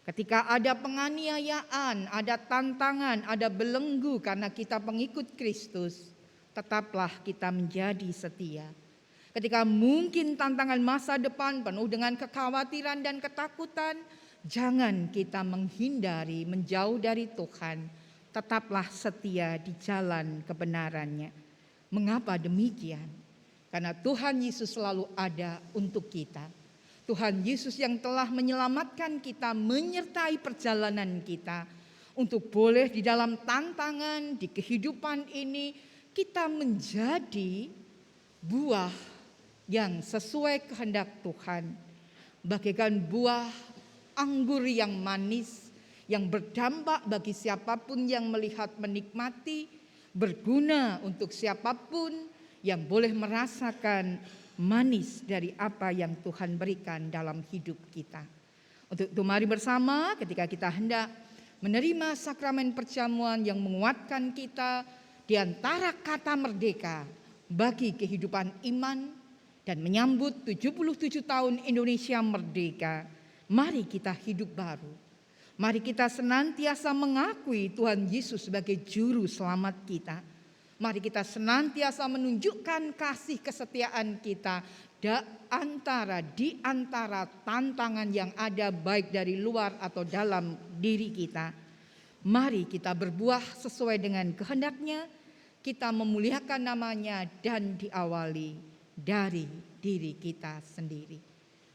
Ketika ada penganiayaan, ada tantangan, ada belenggu karena kita pengikut Kristus, tetaplah kita menjadi setia. Ketika mungkin tantangan masa depan penuh dengan kekhawatiran dan ketakutan, jangan kita menghindari, menjauh dari Tuhan. Tetaplah setia di jalan kebenarannya. Mengapa demikian? Karena Tuhan Yesus selalu ada untuk kita. Tuhan Yesus yang telah menyelamatkan kita, menyertai perjalanan kita untuk boleh di dalam tantangan di kehidupan ini kita menjadi buah yang sesuai kehendak Tuhan, bagaikan buah anggur yang manis yang berdampak bagi siapapun yang melihat menikmati, berguna untuk siapapun yang boleh merasakan manis dari apa yang Tuhan berikan dalam hidup kita. Untuk itu mari bersama ketika kita hendak menerima sakramen perjamuan yang menguatkan kita di antara kata merdeka bagi kehidupan iman dan menyambut 77 tahun Indonesia merdeka. Mari kita hidup baru. Mari kita senantiasa mengakui Tuhan Yesus sebagai juru selamat kita. Mari kita senantiasa menunjukkan kasih kesetiaan kita di antara tantangan yang ada baik dari luar atau dalam diri kita. Mari kita berbuah sesuai dengan kehendaknya, kita memuliakan namanya dan diawali dari diri kita sendiri.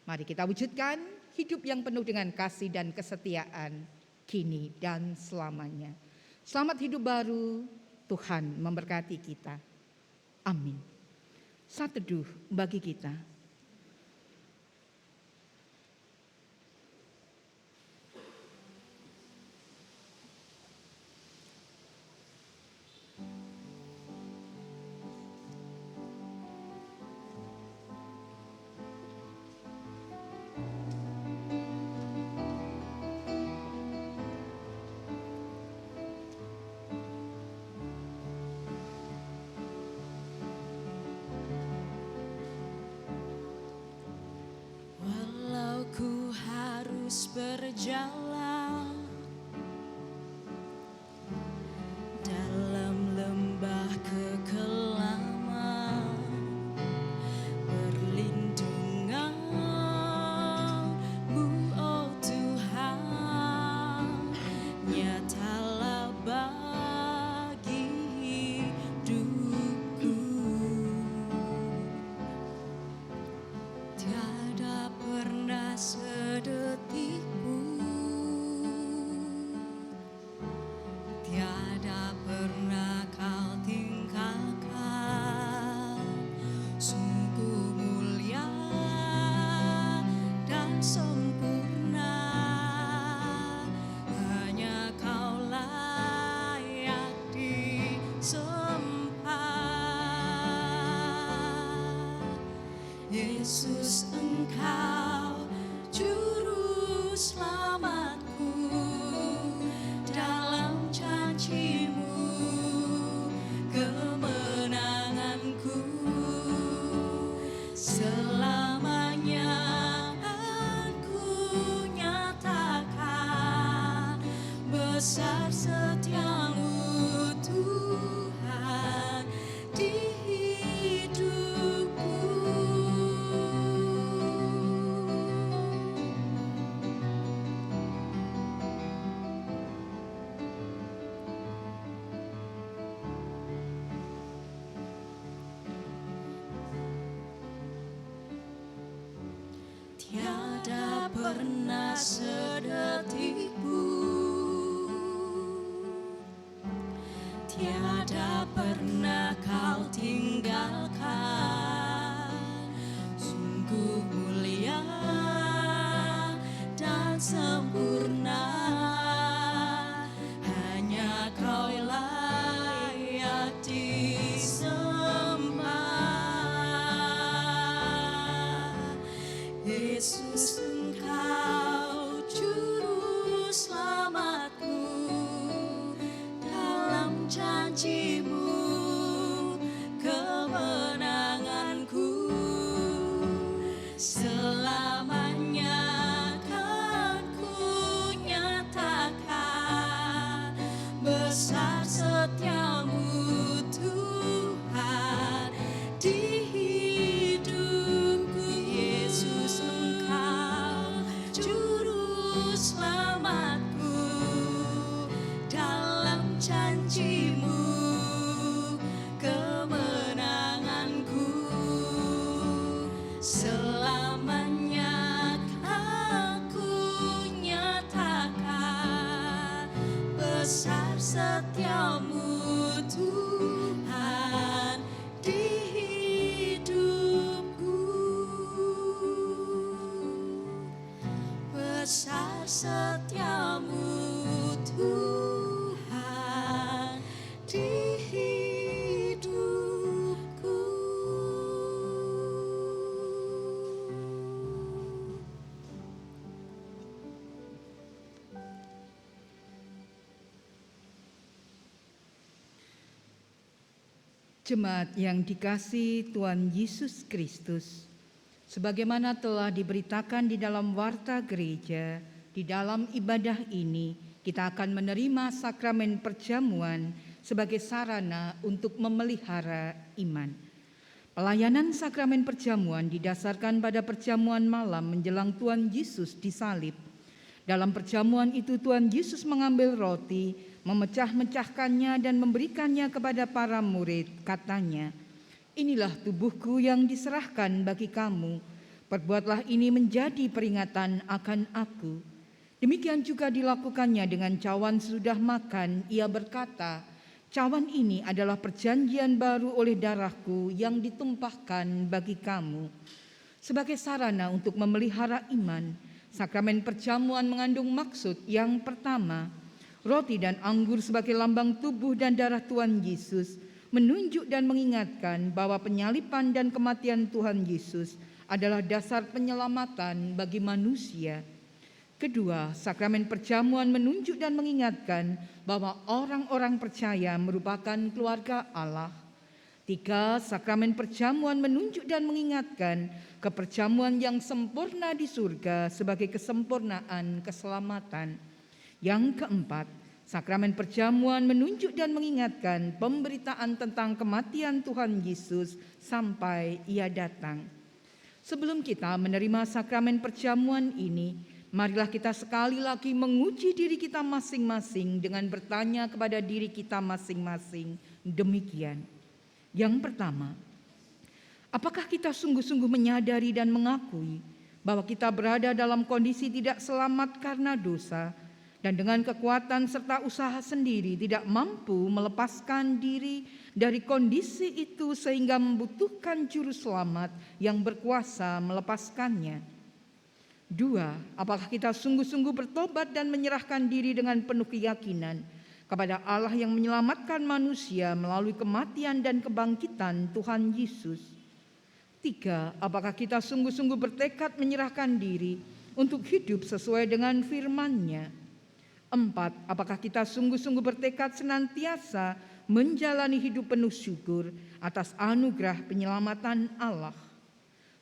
Mari kita wujudkan hidup yang penuh dengan kasih dan kesetiaan kini dan selamanya. Selamat hidup baru. Tuhan memberkati kita. Amin. Saat teduh bagi kita. Ku harus berjalan dalam lembah kekelaman, perlindungan-Mu, oh Tuhan, nyatalah bagi hidupku. Tiada pernah sedetik pun, tiada pernah Kau tinggalkan. Sungguh mulia dan sempurna, hanya Kau layak disembah. Yesus, Engkau juru selamatku, dalam janji-Mu kemenanganku. Selamanya aku nyatakan besar setia-Mu Tuhan di hidupku. Tiada pernah sedetik pun, tiada pernah Kau tinggalkan. Sungguh mulia dan sempurna, hanya Kau layak disembah. Yesus, Engkau juru selamatku, dalam janji-Mu kemenanganku. Selamanya kan ku nyatakan besar setia-Mu Tuhan di hidupku. Yesus, Engkau juru selamatku, dalam janji-Mu kemenanganku. Selamanya setiamu Tuhan di hidupku. Jemaat yang dikasihi Tuhan Yesus Kristus, sebagaimana telah diberitakan di dalam warta gereja, di dalam ibadah ini kita akan menerima sakramen perjamuan sebagai sarana untuk memelihara iman. Pelayanan sakramen perjamuan didasarkan pada perjamuan malam menjelang Tuhan Yesus disalib. Dalam perjamuan itu Tuhan Yesus mengambil roti, memecah-mecahkannya dan memberikannya kepada para murid. Katanya, "Inilah tubuhku yang diserahkan bagi kamu. Perbuatlah ini menjadi peringatan akan aku." Demikian juga dilakukannya dengan cawan sesudah makan. Ia berkata, "Cawan ini adalah perjanjian baru oleh darahku yang ditumpahkan bagi kamu." Sebagai sarana untuk memelihara iman, sakramen perjamuan mengandung maksud yang pertama. Roti dan anggur sebagai lambang tubuh dan darah Tuhan Yesus menunjuk dan mengingatkan bahwa penyaliban dan kematian Tuhan Yesus adalah dasar penyelamatan bagi manusia. Kedua, sakramen perjamuan menunjuk dan mengingatkan bahwa orang-orang percaya merupakan keluarga Allah. Tiga, sakramen perjamuan menunjuk dan mengingatkan keperjamuan yang sempurna di surga sebagai kesempurnaan keselamatan. Yang keempat, sakramen perjamuan menunjuk dan mengingatkan pemberitaan tentang kematian Tuhan Yesus sampai Ia datang. Sebelum kita menerima sakramen perjamuan ini, marilah kita sekali lagi menguji diri kita masing-masing dengan bertanya kepada diri kita masing-masing demikian. Yang pertama, apakah kita sungguh-sungguh menyadari dan mengakui bahwa kita berada dalam kondisi tidak selamat karena dosa, dan dengan kekuatan serta usaha sendiri tidak mampu melepaskan diri dari kondisi itu sehingga membutuhkan juru selamat yang berkuasa melepaskannya? Dua, apakah kita sungguh-sungguh bertobat dan menyerahkan diri dengan penuh keyakinan kepada Allah yang menyelamatkan manusia melalui kematian dan kebangkitan Tuhan Yesus? Tiga, apakah kita sungguh-sungguh bertekad menyerahkan diri untuk hidup sesuai dengan firman-Nya? Empat, apakah kita sungguh-sungguh bertekad senantiasa menjalani hidup penuh syukur atas anugerah penyelamatan Allah?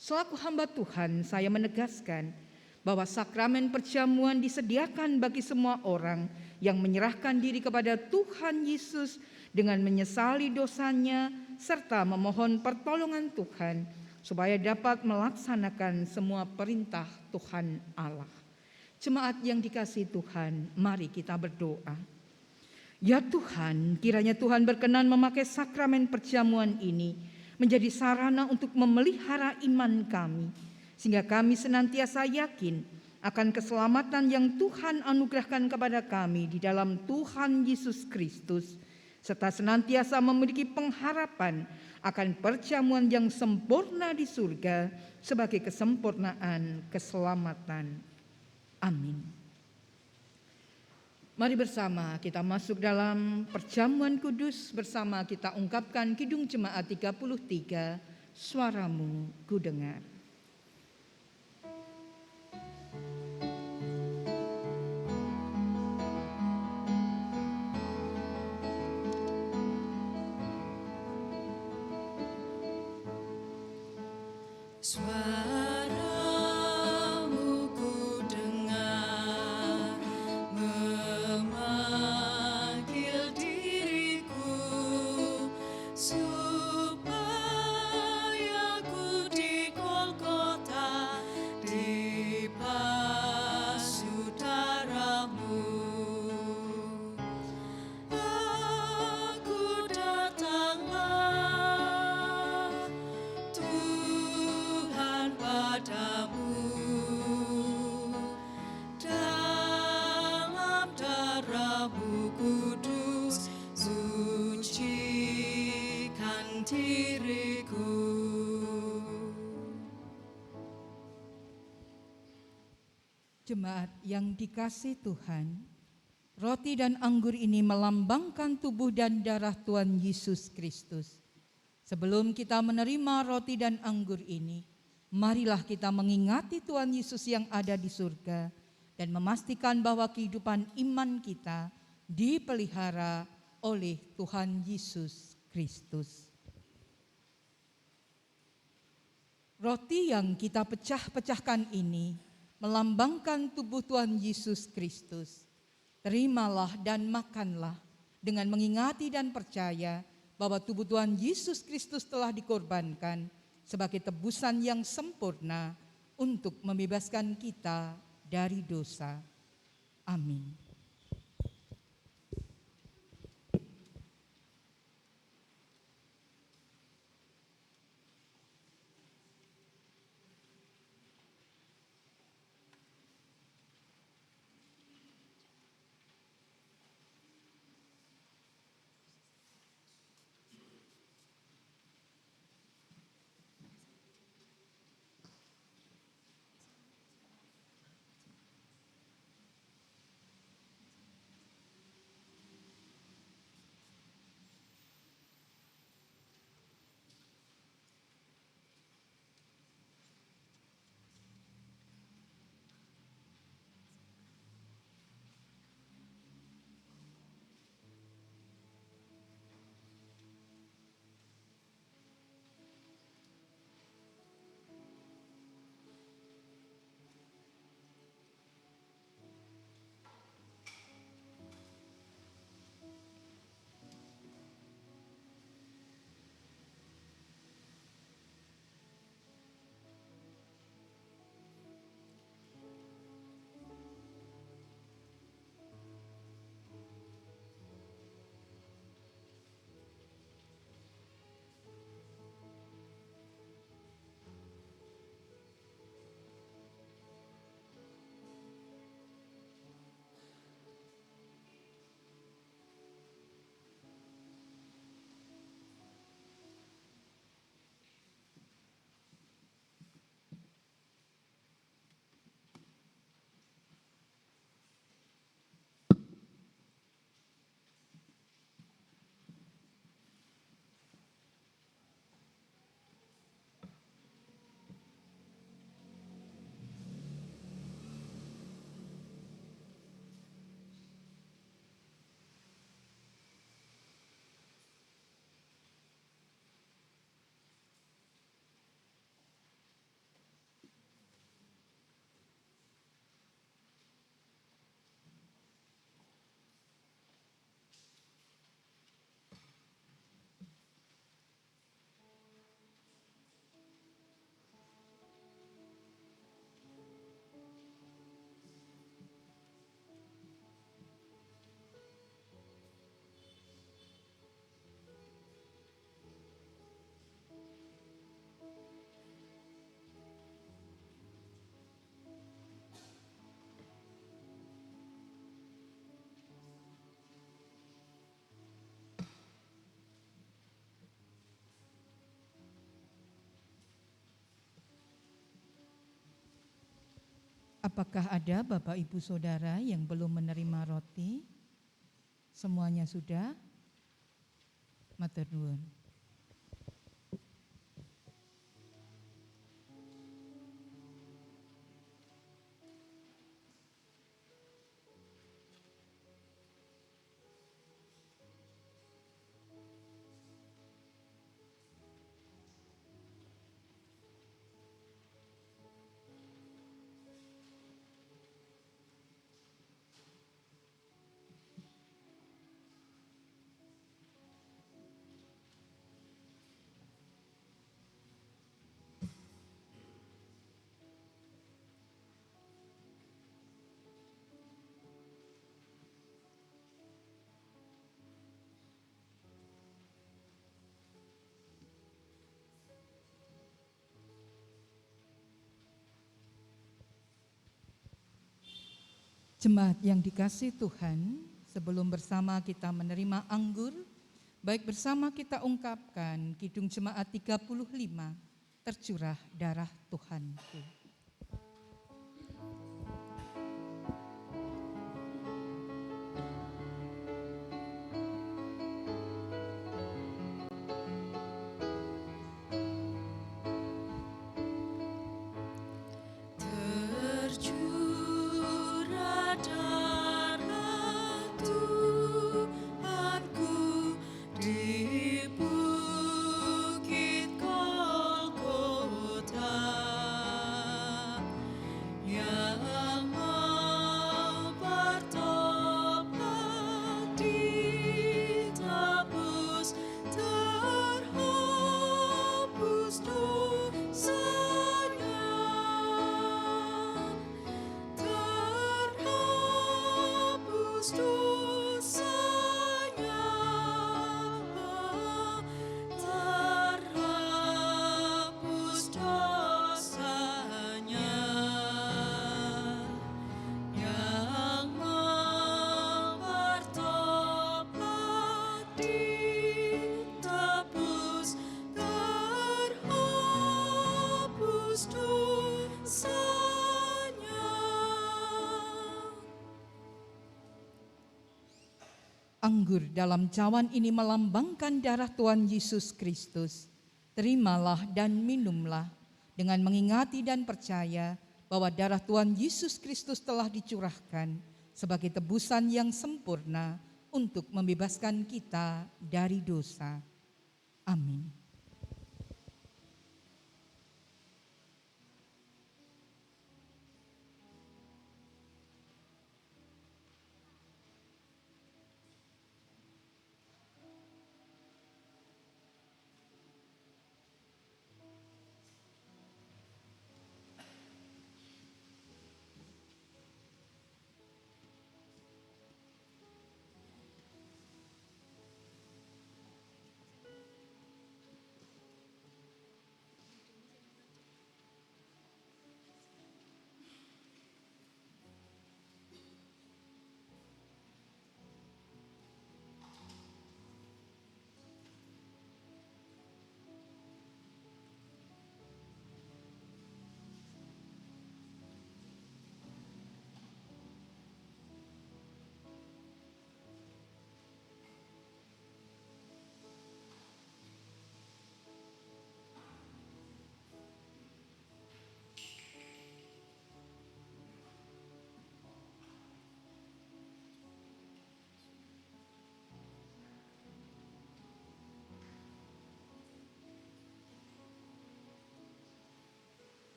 Selaku hamba Tuhan, saya menegaskan bahwa sakramen perjamuan disediakan bagi semua orang yang menyerahkan diri kepada Tuhan Yesus dengan menyesali dosanya serta memohon pertolongan Tuhan supaya dapat melaksanakan semua perintah Tuhan Allah. Jemaat yang dikasihi Tuhan, mari kita berdoa. Ya Tuhan, kiranya Tuhan berkenan memakai sakramen perjamuan ini menjadi sarana untuk memelihara iman kami, sehingga kami senantiasa yakin akan keselamatan yang Tuhan anugerahkan kepada kami di dalam Tuhan Yesus Kristus, serta senantiasa memiliki pengharapan akan perjamuan yang sempurna di surga sebagai kesempurnaan keselamatan. Amin. Mari bersama kita masuk dalam perjamuan kudus, bersama kita ungkapkan Kidung Jemaat 33, Suaramu Ku Dengar. Suaramu ku dengar memanggil diriku supaya ku di Golgota dibasuh darahmu. Aku datanglah Tuhan padamu, dalam darahmu kudus sucikan diriku. Jemaat yang dikasih Tuhan, roti dan anggur ini melambangkan tubuh dan darah Tuhan Yesus Kristus. Sebelum kita menerima roti dan anggur ini, marilah kita mengingati Tuhan Yesus yang ada di surga dan memastikan bahwa kehidupan iman kita dipelihara oleh Tuhan Yesus Kristus. Roti yang kita pecah-pecahkan ini melambangkan tubuh Tuhan Yesus Kristus. Terimalah dan makanlah dengan mengingati dan percaya bahwa tubuh Tuhan Yesus Kristus telah dikorbankan sebagai tebusan yang sempurna untuk membebaskan kita dari dosa. Amin. Apakah ada Bapak Ibu Saudara yang belum menerima roti? Semuanya sudah? Matur nuwun. Jemaat yang dikasih Tuhan, sebelum bersama kita menerima anggur, baik bersama kita ungkapkan Kidung Jemaat 35, tercurah darah Tuhanku. Anggur dalam cawan ini melambangkan darah Tuhan Yesus Kristus. Terimalah dan minumlah dengan mengingati dan percaya bahwa darah Tuhan Yesus Kristus telah dicurahkan sebagai tebusan yang sempurna untuk membebaskan kita dari dosa. Amin.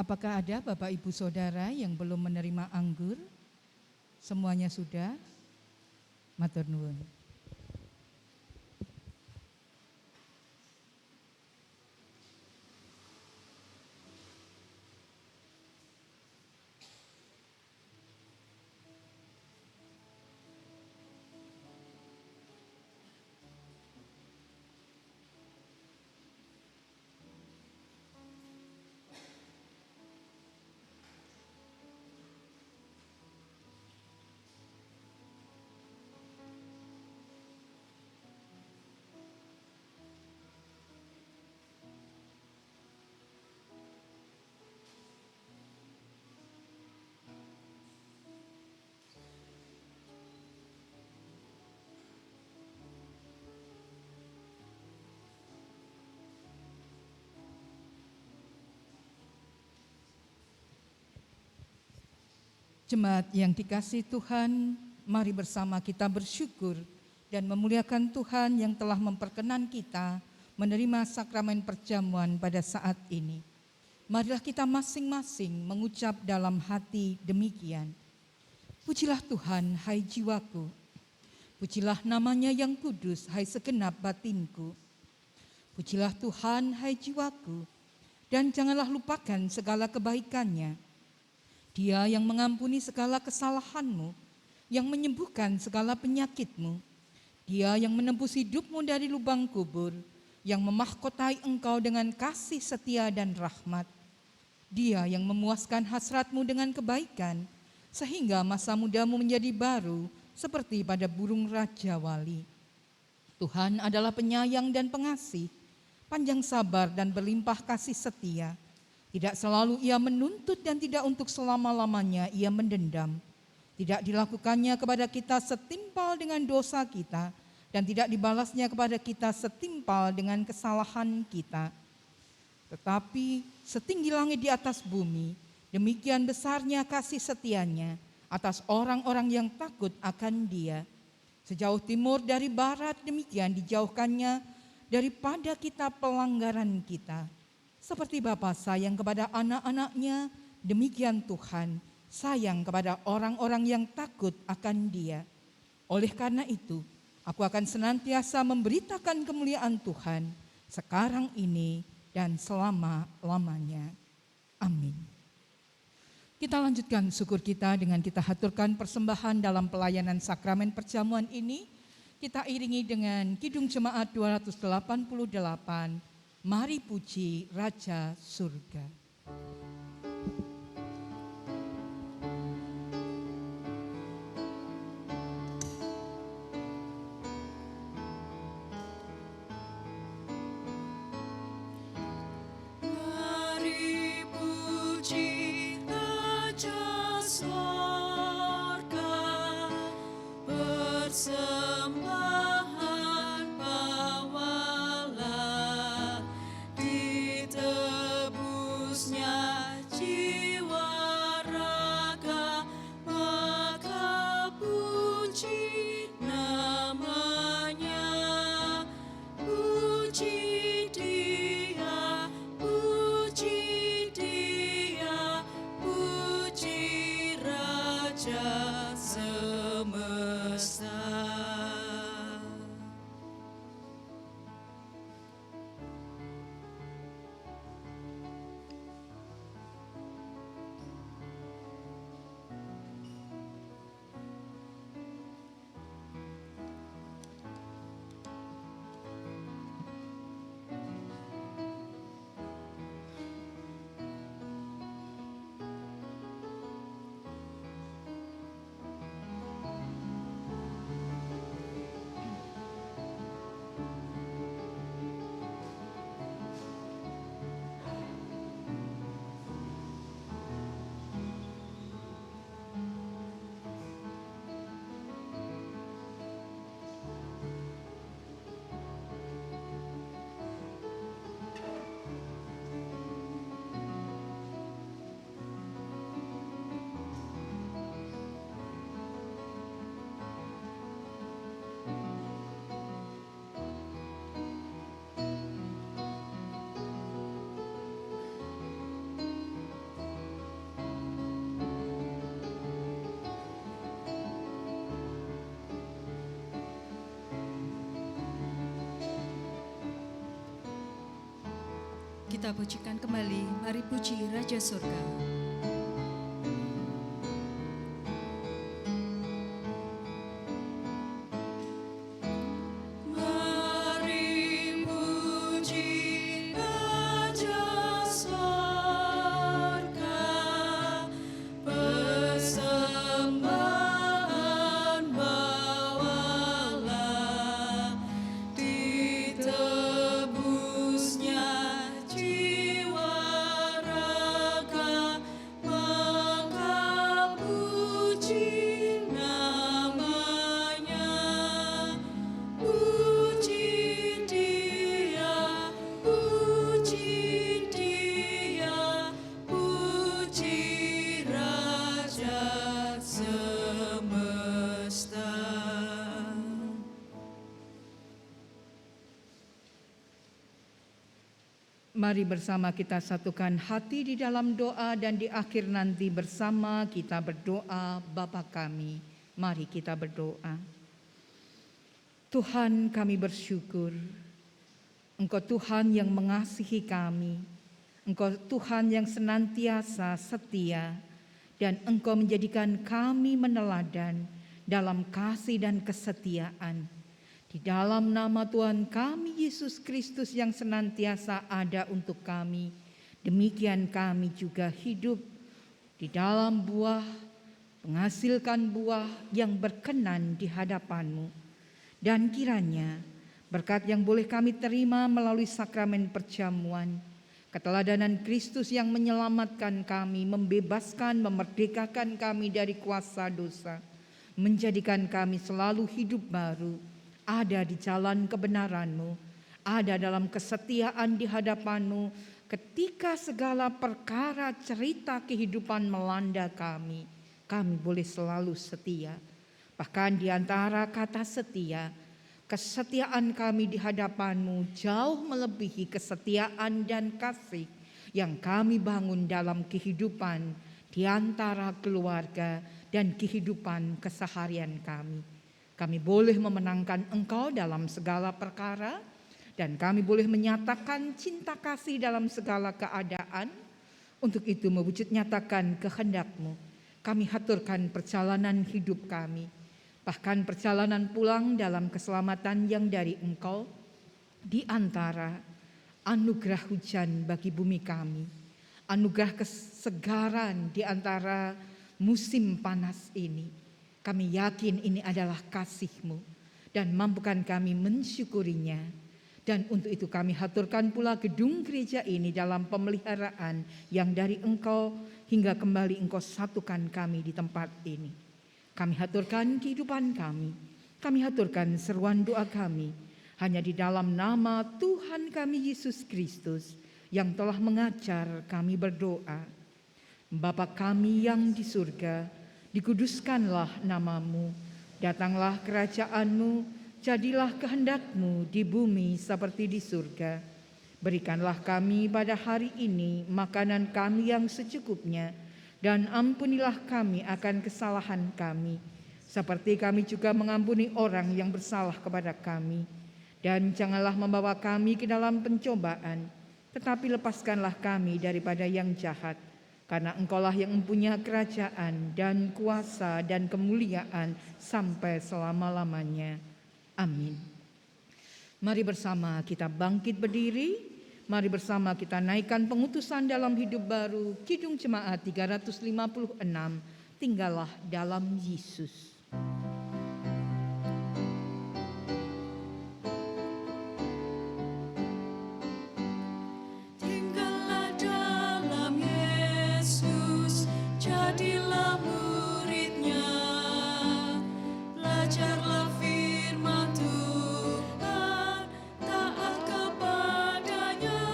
Apakah ada Bapak Ibu Saudara yang belum menerima anggur? Semuanya sudah? Matur nuwun. Jemaat yang dikasihi Tuhan, mari bersama kita bersyukur dan memuliakan Tuhan yang telah memperkenan kita menerima sakramen perjamuan pada saat ini. Marilah kita masing-masing mengucap dalam hati demikian. Pujilah Tuhan, hai jiwaku. Pujilah namanya yang kudus, hai segenap batinku. Pujilah Tuhan, hai jiwaku, dan janganlah lupakan segala kebaikannya. Dia yang mengampuni segala kesalahanmu, yang menyembuhkan segala penyakitmu. Dia yang menembus hidupmu dari lubang kubur, yang memahkotai engkau dengan kasih setia dan rahmat. Dia yang memuaskan hasratmu dengan kebaikan, sehingga masa mudamu menjadi baru seperti pada burung raja wali. Tuhan adalah penyayang dan pengasih, panjang sabar dan berlimpah kasih setia. Tidak selalu ia menuntut dan tidak untuk selama-lamanya ia mendendam. Tidak dilakukannya kepada kita setimpal dengan dosa kita dan tidak dibalasnya kepada kita setimpal dengan kesalahan kita. Tetapi setinggi langit di atas bumi, demikian besarnya kasih setianya atas orang-orang yang takut akan Dia. Sejauh timur dari barat, demikian dijauhkannya daripada kita pelanggaran kita. Seperti Bapa sayang kepada anak-anaknya, demikian Tuhan sayang kepada orang-orang yang takut akan Dia. Oleh karena itu, aku akan senantiasa memberitakan kemuliaan Tuhan sekarang ini dan selama-lamanya. Amin. Kita lanjutkan syukur kita dengan kita haturkan persembahan dalam pelayanan sakramen perjamuan ini. Kita iringi dengan Kidung Jemaat 288, Mari Puji Raja Surga. Mari puji Raja Sorga, persembahan bawalah, ditebusnya jiwa raga, maka puji namanya. Puji Dia, puji Dia, puji Raja semesta. Kita pujikan kembali, mari puji Raja Surga. Mari puji Raja Sorga, persembahan bawalah, ditebusnya jiwa raga, Mari bersama kita satukan hati di dalam doa dan di akhir nanti bersama kita berdoa Bapa kami. Mari kita berdoa. Tuhan, kami bersyukur. Engkau Tuhan yang mengasihi kami. Engkau Tuhan yang senantiasa setia. Dan Engkau menjadikan kami meneladan dalam kasih dan kesetiaan. Di dalam nama Tuhan kami Yesus Kristus yang senantiasa ada untuk kami, demikian kami juga hidup di dalam buah, menghasilkan buah yang berkenan di hadapan-Mu. Dan kiranya berkat yang boleh kami terima melalui sakramen perjamuan, keteladanan Kristus yang menyelamatkan kami, membebaskan, memerdekakan kami dari kuasa dosa, menjadikan kami selalu hidup baru, ada di jalan kebenaran-Mu, ada dalam kesetiaan di hadapan-Mu, ketika segala perkara cerita kehidupan melanda kami boleh selalu setia. Bahkan di antara kata setia, kesetiaan kami di hadapan-Mu jauh melebihi kesetiaan dan kasih yang kami bangun dalam kehidupan di antara keluarga dan kehidupan keseharian kami. Kami boleh memenangkan Engkau dalam segala perkara dan kami boleh menyatakan cinta kasih dalam segala keadaan. Untuk itu mewujud nyatakan kehendak-Mu. Kami haturkan perjalanan hidup kami. Bahkan perjalanan pulang dalam keselamatan yang dari Engkau, di antara anugerah hujan bagi bumi kami, anugerah kesegaran di antara musim panas ini. Kami yakin ini adalah kasih-Mu dan mampukan kami mensyukurinya. Dan untuk itu kami haturkan pula gedung gereja ini dalam pemeliharaan yang dari Engkau hingga kembali Engkau satukan kami di tempat ini. Kami haturkan kehidupan kami haturkan seruan doa kami, hanya di dalam nama Tuhan kami Yesus Kristus yang telah mengajar kami berdoa. Bapa kami yang di surga, dikuduskanlah nama-Mu, datanglah kerajaan-Mu, jadilah kehendak-Mu di bumi seperti di surga. Berikanlah kami pada hari ini makanan kami yang secukupnya, dan ampunilah kami akan kesalahan kami, seperti kami juga mengampuni orang yang bersalah kepada kami. Dan janganlah membawa kami ke dalam pencobaan, tetapi lepaskanlah kami daripada yang jahat. Karena Engkaulah yang mempunyai kerajaan dan kuasa dan kemuliaan sampai selama-lamanya. Amin. Mari bersama kita bangkit berdiri. Mari bersama kita naikkan pengutusan dalam hidup baru, Kidung Jemaat 356, Tinggallah dalam Yesus. Tinggallah dalam Yesus, jadilah murid-Nya, belajarlah firman Tuhan, taat kepadanya.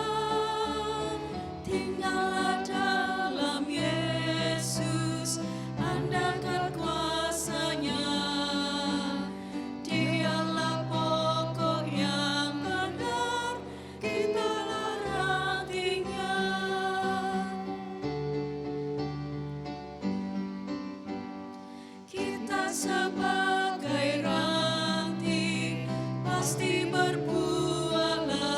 Tinggallah dalam Yesus, andalkan kuasa-Nya, Dialah pokok yang benar, kitalah ranting-Nya. Kita sebagai ranting pasti berbuahlah,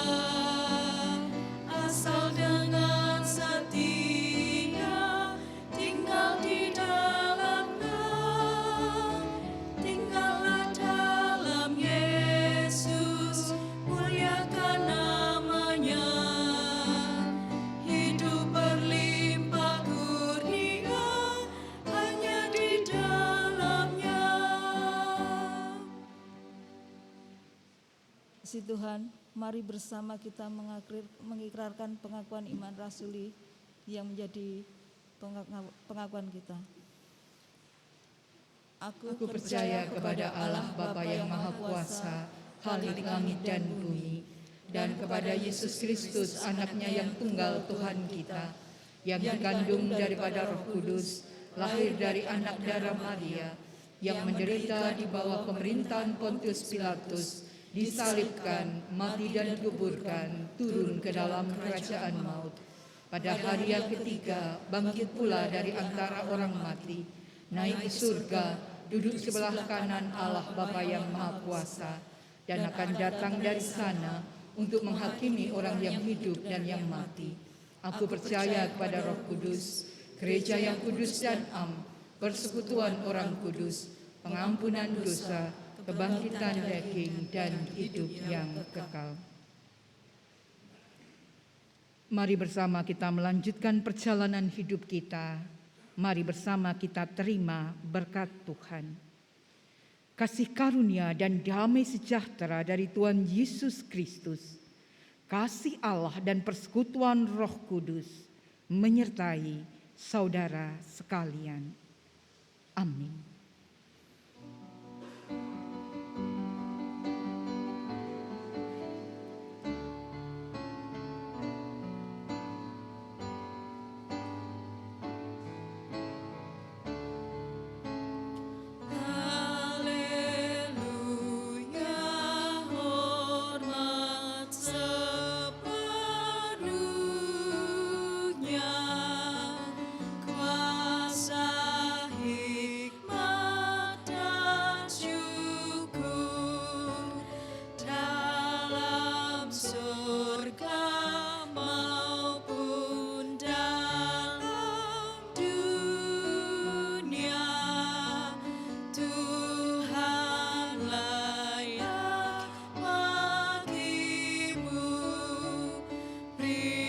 asal dengan setia tinggal di dalam-Nya. Tinggallah dalam Yesus, muliakan nama-Nya, hidup berlimpah kurnia hanya di dalam-Nya. Kasih Tuhan, mari bersama kita mengikrarkan pengakuan iman rasuli yang menjadi pengakuan kita. Aku percaya kepada Allah Bapa yang Maha Kuasa, Khalik langit dan bumi, dan kepada Yesus Kristus anaknya yang tunggal Tuhan kita, yang dikandung daripada Roh Kudus, lahir dari anak darah Maria, yang menderita di bawah pemerintahan Pontius Pilatus, disalibkan, mati dan dikuburkan, turun ke dalam kerajaan maut. Pada hari yang ketiga, bangkit pula dari antara orang mati, naik ke surga, duduk sebelah kanan Allah Bapa yang Maha Kuasa, dan akan datang dari sana untuk menghakimi orang yang hidup dan yang mati. Aku percaya kepada Roh Kudus, gereja yang kudus dan am, persekutuan orang kudus, pengampunan dosa, kebangkitan daging, dan hidup yang kekal. Mari bersama kita melanjutkan perjalanan hidup kita. Mari bersama kita terima berkat Tuhan. Kasih karunia dan damai sejahtera dari Tuhan Yesus Kristus, kasih Allah dan persekutuan Roh Kudus menyertai saudara sekalian. Amin. Beri